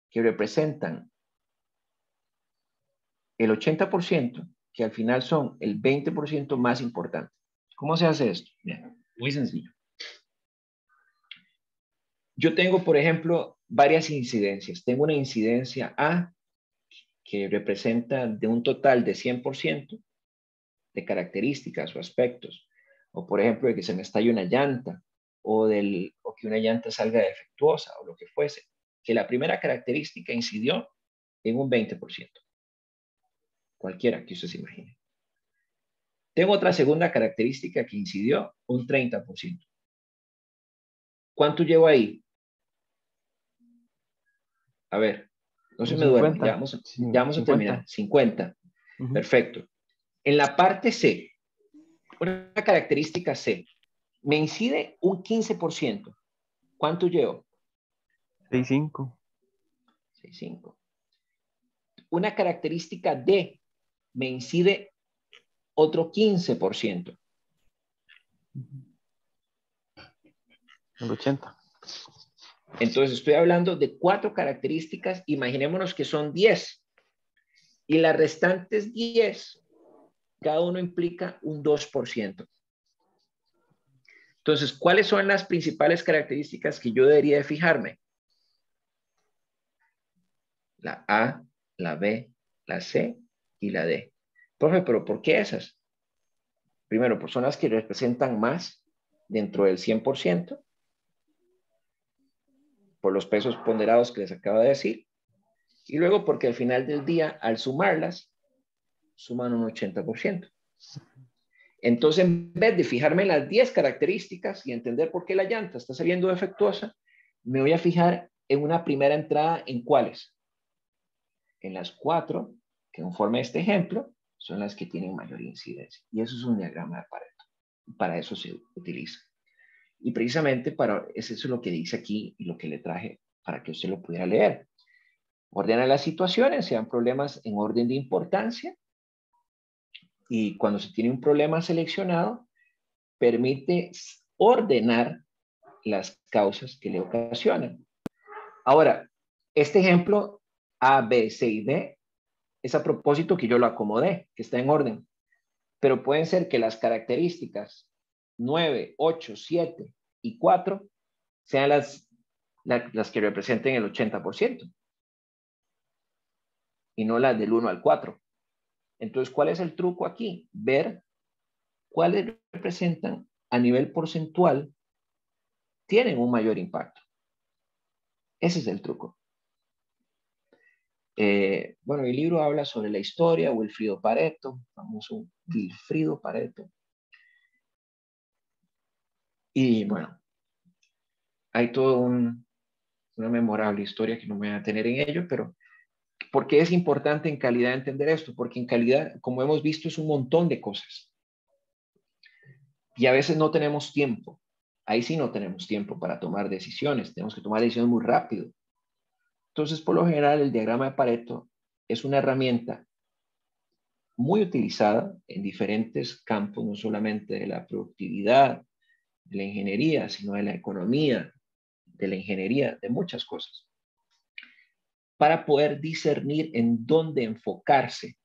que representan el 80%, que al final son el 20% más importante? ¿Cómo se hace esto? Bien, muy sencillo. Yo tengo, por ejemplo, varias incidencias. Tengo una incidencia A que representa de un total de 100% de características o aspectos. O, por ejemplo, de que se me estalle una llanta o que una llanta salga defectuosa o lo que fuese. Que la primera característica incidió en un 20%. Cualquiera que usted se imagine. Tengo otra segunda característica que incidió un 30%. ¿Cuánto llevo ahí? A ver, no se me duerman, ya 50. vamos a terminar. 50. Perfecto. En la parte C, una característica C, me incide un 15%. ¿Cuánto llevo? 6.5. 6.5. Una característica D, me incide otro 15%. El 80. Entonces estoy hablando de 4 características, imaginémonos que son 10. Y las restantes 10, cada uno implica un 2%. Entonces, ¿cuáles son las principales características que yo debería de fijarme? La A, la B, la C y la D. Profe, ¿pero por qué esas? Primero, por son las que representan más dentro del 100%, por los pesos ponderados que les acabo de decir, y luego porque al final del día, al sumarlas, suman un 80%. Entonces, en vez de fijarme en las 10 características y entender por qué la llanta está saliendo defectuosa, me voy a fijar en una primera entrada. ¿En cuáles? En las 4 que conforme este ejemplo son las que tienen mayor incidencia. Y eso es un diagrama de Pareto. Para eso se utiliza. Y precisamente eso es lo que dice aquí y lo que le traje para que usted lo pudiera leer. Ordena las situaciones, sean problemas en orden de importancia. Y cuando se tiene un problema seleccionado, permite ordenar las causas que le ocasionan. Ahora, este ejemplo A, B, C y D es a propósito que yo lo acomodé, que está en orden. Pero pueden ser que las características 9, 8, 7 y 4 sean las que representen el 80% y no las del 1 al 4. Entonces, ¿cuál es el truco aquí? Ver cuáles representan a nivel porcentual tienen un mayor impacto. Ese es el truco. Bueno, el libro habla sobre la historia, Wilfrido Pareto, famoso Wilfrido Pareto. Y bueno, hay toda una memorable historia que no me voy a tener en ello, pero ¿por qué es importante en calidad entender esto? Porque en calidad, como hemos visto, es un montón de cosas. Y a veces no tenemos tiempo. Ahí sí no tenemos tiempo para tomar decisiones. Tenemos que tomar decisiones muy rápido. Entonces, por lo general, el diagrama de Pareto es una herramienta muy utilizada en diferentes campos, no solamente de la productividad, de la ingeniería, sino de la economía, de la ingeniería, de muchas cosas, para poder discernir en dónde enfocarse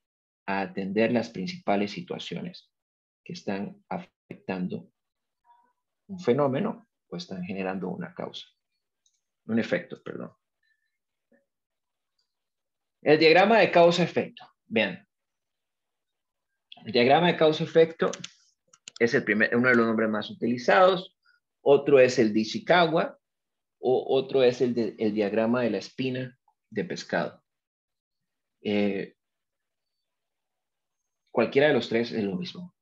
a atender las principales situaciones que están afectando un fenómeno o están generando una causa, un efecto, perdón. El diagrama de causa-efecto. Vean, el diagrama de causa-efecto es uno de los nombres más utilizados. Otro es el de Ishikawa o otro es el diagrama de la espina de pescado. Cualquiera de los tres es lo mismo.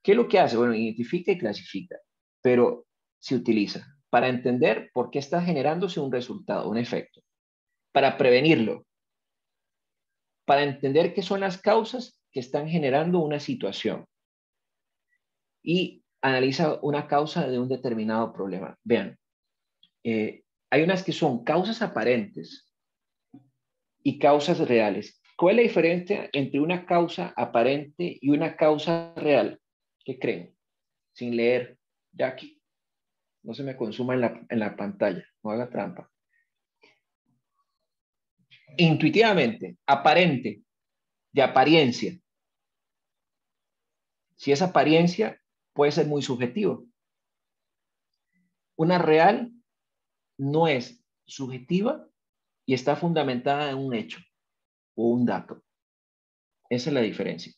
¿Qué es lo que hace? Bueno, identifica y clasifica, pero se utiliza para entender por qué está generándose un resultado, un efecto, para prevenirlo, para entender qué son las causas que están generando una situación y analiza una causa de un determinado problema. Vean, hay unas que son causas aparentes y causas reales. ¿Cuál es la diferencia entre una causa aparente y una causa real? ¿Qué creen? Sin leer, Jackie. No se me consuma en la pantalla, no haga trampa. Intuitivamente, aparente, de apariencia. Si es apariencia, puede ser muy subjetivo. Una real no es subjetiva y está fundamentada en un hecho o un dato. Esa es la diferencia.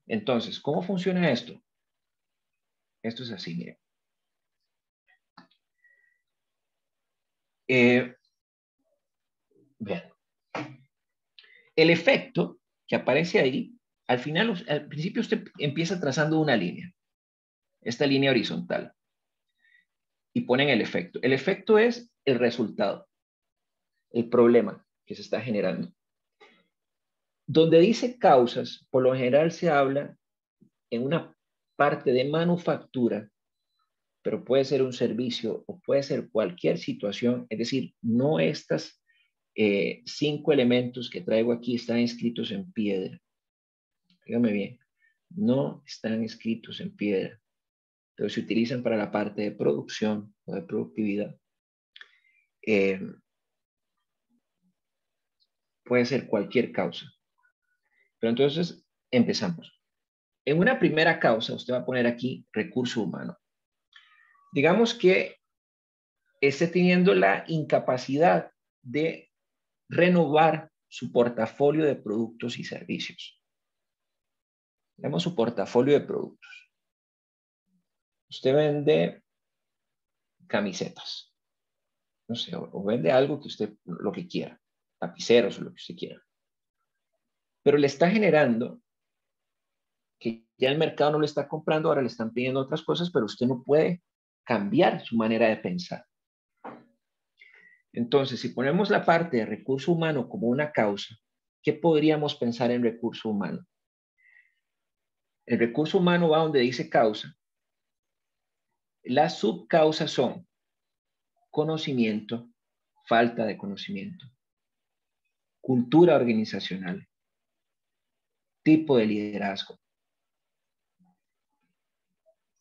Entonces, ¿cómo funciona esto? Esto es así, miren. Vean. El efecto que aparece ahí, al principio usted empieza trazando una línea, esta línea horizontal, y ponen el efecto. El efecto es el resultado, el problema que se está generando. Donde dice causas, por lo general se habla en una parte de manufactura, pero puede ser un servicio o puede ser cualquier situación, es decir, no estas 5 elementos que traigo aquí están escritos en piedra. Dígame bien, no están escritos en piedra, pero se utilizan para la parte de producción o de productividad. Puede ser cualquier causa. Pero entonces empezamos. En una primera causa, usted va a poner aquí recurso humano. Digamos que esté teniendo la incapacidad de renovar su portafolio de productos y servicios. Tenemos su portafolio de productos. Usted vende camisetas, no sé, o vende algo que usted, lo que quiera, lapiceros o lo que usted quiera. Pero le está generando que ya el mercado no le está comprando, ahora le están pidiendo otras cosas, pero usted no puede cambiar su manera de pensar. Entonces, si ponemos la parte de recurso humano como una causa, ¿qué podríamos pensar en recurso humano? El recurso humano va donde dice causa. Las subcausas son conocimiento, falta de conocimiento, cultura organizacional, tipo de liderazgo.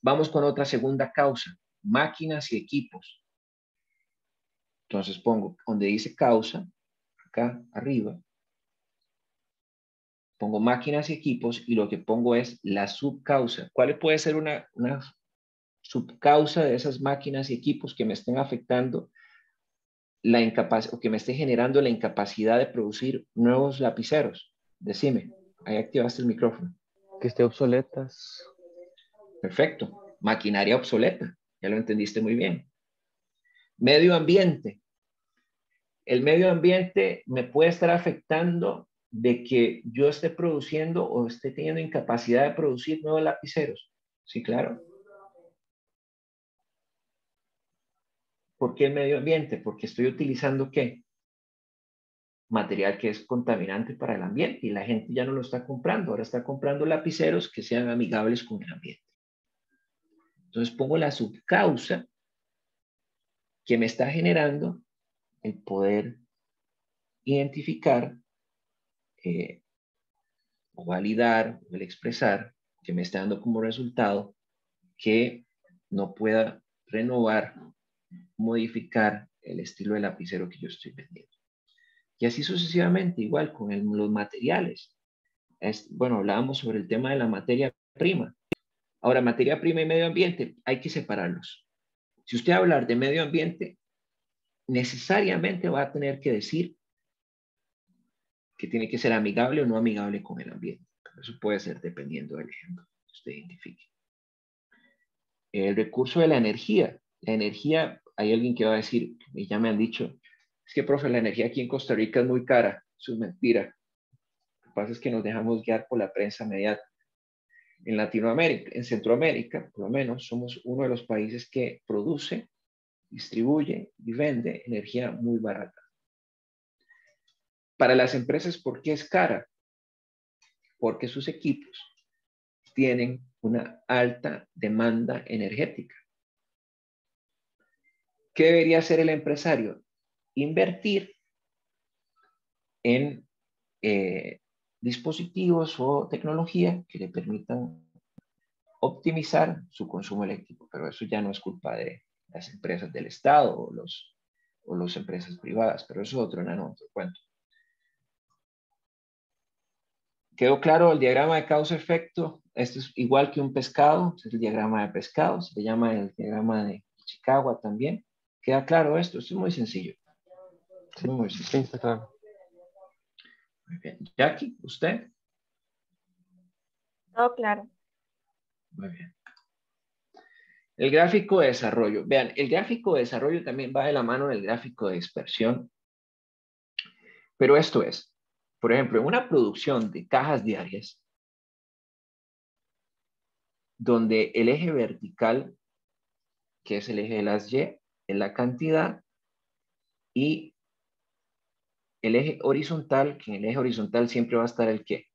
Vamos con otra segunda causa, máquinas y equipos. Entonces pongo donde dice causa, acá arriba, pongo máquinas y equipos y lo que pongo es la subcausa. ¿Cuál puede ser una subcausa de esas máquinas y equipos que me estén afectando la incapacidad o que me esté generando la incapacidad de producir nuevos lapiceros? Decime, ahí activaste el micrófono. Que esté obsoletas. Perfecto, maquinaria obsoleta, ya lo entendiste muy bien. Medio ambiente. El medio ambiente me puede estar afectando de que yo esté produciendo o esté teniendo incapacidad de producir nuevos lapiceros. Sí, claro. ¿Por qué el medio ambiente? Porque estoy utilizando ¿qué? Material que es contaminante para el ambiente y la gente ya no lo está comprando. Ahora está comprando lapiceros que sean amigables con el ambiente. Entonces pongo la subcausa que me está generando el poder identificar o validar o el expresar que me está dando como resultado que no pueda renovar, modificar el estilo de lapicero que yo estoy vendiendo. Y así sucesivamente, igual con los materiales. Bueno, hablábamos sobre el tema de la materia prima. Ahora, materia prima y medio ambiente, hay que separarlos. Si usted va a hablar de medio ambiente, necesariamente va a tener que decir que tiene que ser amigable o no amigable con el ambiente. Eso puede ser dependiendo del ejemplo que usted identifique. El recurso de la energía. La energía, hay alguien que va a decir, y ya me han dicho, es que, profe, la energía aquí en Costa Rica es muy cara. Eso es mentira. Lo que pasa es que nos dejamos guiar por la prensa mediática. En Latinoamérica, en Centroamérica, por lo menos, somos uno de los países que produce, distribuye y vende energía muy barata. Para las empresas, ¿por qué es cara? Porque sus equipos tienen una alta demanda energética. ¿Qué debería hacer el empresario? Invertir en dispositivos o tecnología que le permitan optimizar su consumo eléctrico, pero eso ya no es culpa de las empresas del Estado o las empresas privadas, pero eso es otro cuento. ¿Quedó claro el diagrama de causa-efecto? Esto es igual que un pescado, es el diagrama de pescado, se le llama el diagrama de Chicago también. ¿Queda claro esto? Esto es muy sencillo. Sí, muy sencillo. sí, está claro. Muy bien. Jackie, ¿usted? Todo claro. Muy bien. El gráfico de desarrollo. Vean, el gráfico de desarrollo también va de la mano del gráfico de dispersión. Pero esto es, por ejemplo, en una producción de cajas diarias, donde el eje vertical, que es el eje de las Y, es la cantidad, y el eje horizontal, que en el eje horizontal siempre va a estar el ¿qué?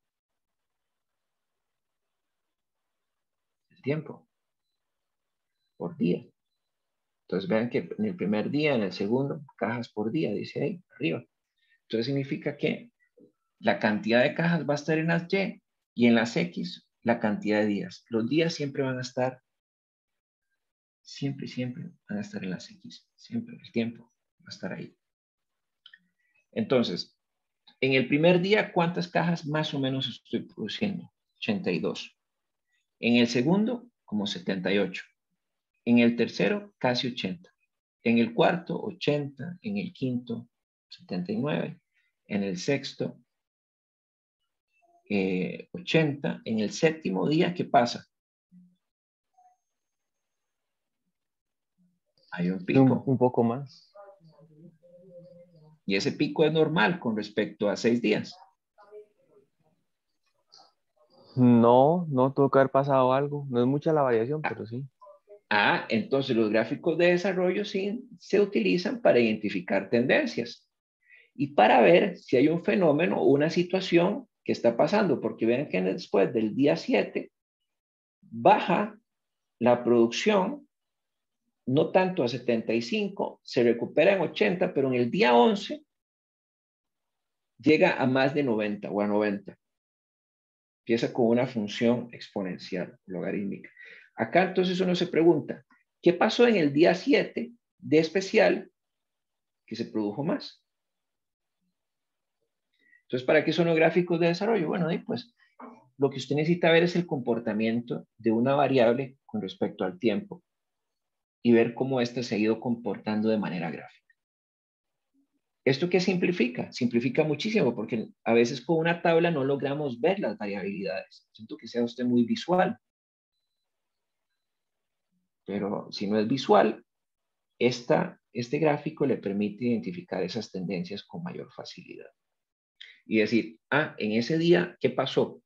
El tiempo, por día. Entonces vean que en el primer día, en el segundo, cajas por día, dice ahí arriba. Entonces significa que la cantidad de cajas va a estar en las Y y en las X la cantidad de días. Los días siempre van a estar, siempre van a estar en las X. Siempre el tiempo va a estar ahí. Entonces, en el primer día, ¿cuántas cajas más o menos estoy produciendo? 82. En el segundo, como 78. En el tercero, casi 80. En el cuarto, 80. En el quinto, 79. En el sexto, 80. En el séptimo día, ¿qué pasa? Hay un pico. Un poco más. Y ese pico es normal con respecto a 6 días. No, no tuvo que haber pasado algo. No es mucha la variación, pero sí. Entonces los gráficos de desarrollo sí se utilizan para identificar tendencias y para ver si hay un fenómeno o una situación que está pasando, porque ven que después del día 7 baja la producción, no tanto a 75, se recupera en 80, pero en el día 11 llega a más de 90 o a 90. Empieza con una función exponencial, logarítmica. Acá entonces uno se pregunta, ¿qué pasó en el día 7 de especial que se produjo más? Entonces, ¿para qué son los gráficos de desarrollo? Bueno, pues lo que usted necesita ver es el comportamiento de una variable con respecto al tiempo y ver cómo ésta se ha ido comportando de manera gráfica. ¿Esto qué simplifica? Simplifica muchísimo porque a veces con una tabla no logramos ver las variabilidades. Siento que sea usted muy visual. Pero si no es visual, este gráfico le permite identificar esas tendencias con mayor facilidad. Y decir, en ese día, ¿qué pasó?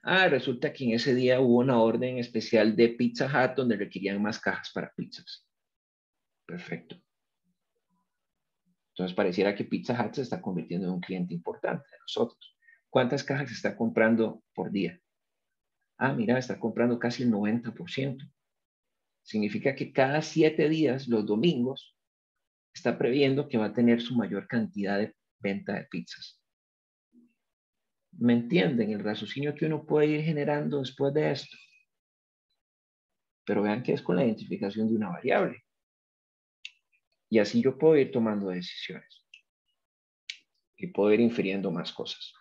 Resulta que en ese día hubo una orden especial de Pizza Hut donde requerían más cajas para pizzas. Perfecto. Entonces pareciera que Pizza Hut se está convirtiendo en un cliente importante de nosotros. ¿Cuántas cajas se está comprando por día? Mira, está comprando casi el 90%. Significa que cada 7 días, los domingos, está previendo que va a tener su mayor cantidad de venta de pizzas. ¿Me entienden? El raciocinio que uno puede ir generando después de esto. Pero vean que es con la identificación de una variable. Y así yo puedo ir tomando decisiones. Y puedo ir infiriendo más cosas.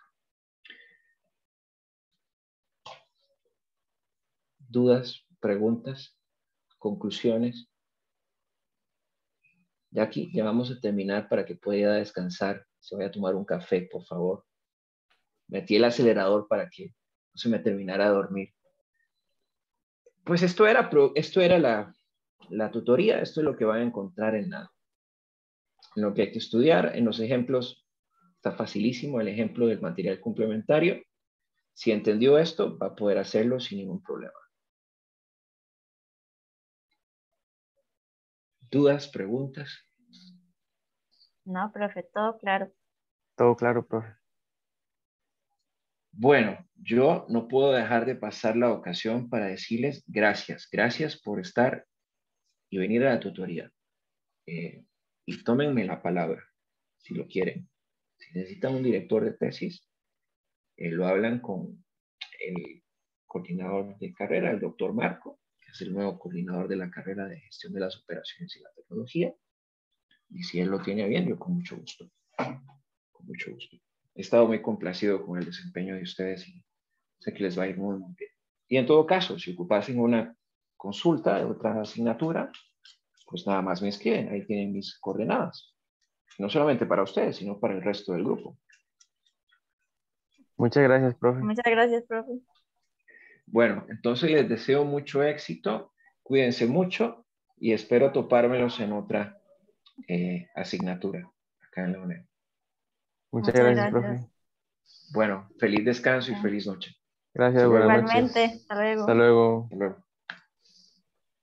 ¿Dudas, preguntas, conclusiones? Ya aquí ya vamos a terminar para que pueda descansar. Se vaya a tomar un café, por favor. Metí el acelerador para que no se me terminara de dormir. Pues esto era la tutoría, esto es lo que van a encontrar en lo que hay que estudiar. En los ejemplos está facilísimo el ejemplo del material complementario. Si entendió esto, va a poder hacerlo sin ningún problema. ¿Dudas, preguntas? No, profe, todo claro. Todo claro, profe. Bueno, yo no puedo dejar de pasar la ocasión para decirles gracias. Gracias por estar y venir a la tutoría. Y tómenme la palabra, si lo quieren. Si necesitan un director de tesis, lo hablan con el coordinador de carrera, el doctor Marco, que es el nuevo coordinador de la carrera de gestión de las operaciones y la tecnología. Y si él lo tiene bien, yo con mucho gusto. Con mucho gusto. He estado muy complacido con el desempeño de ustedes y sé que les va a ir muy, muy bien. Y en todo caso, si ocupasen una consulta de otra asignatura, pues nada más me escriben. Ahí tienen mis coordenadas. No solamente para ustedes, sino para el resto del grupo. Muchas gracias, profe. Muchas gracias, profe. Bueno, entonces les deseo mucho éxito. Cuídense mucho y espero topármelos en otra asignatura acá en la UNED. Muchas Muchas gracias, gracias. profe. Bueno, feliz descanso y feliz noche. Gracias, Hasta luego. buenas Igualmente, noches. hasta luego. Hasta luego. Hasta luego.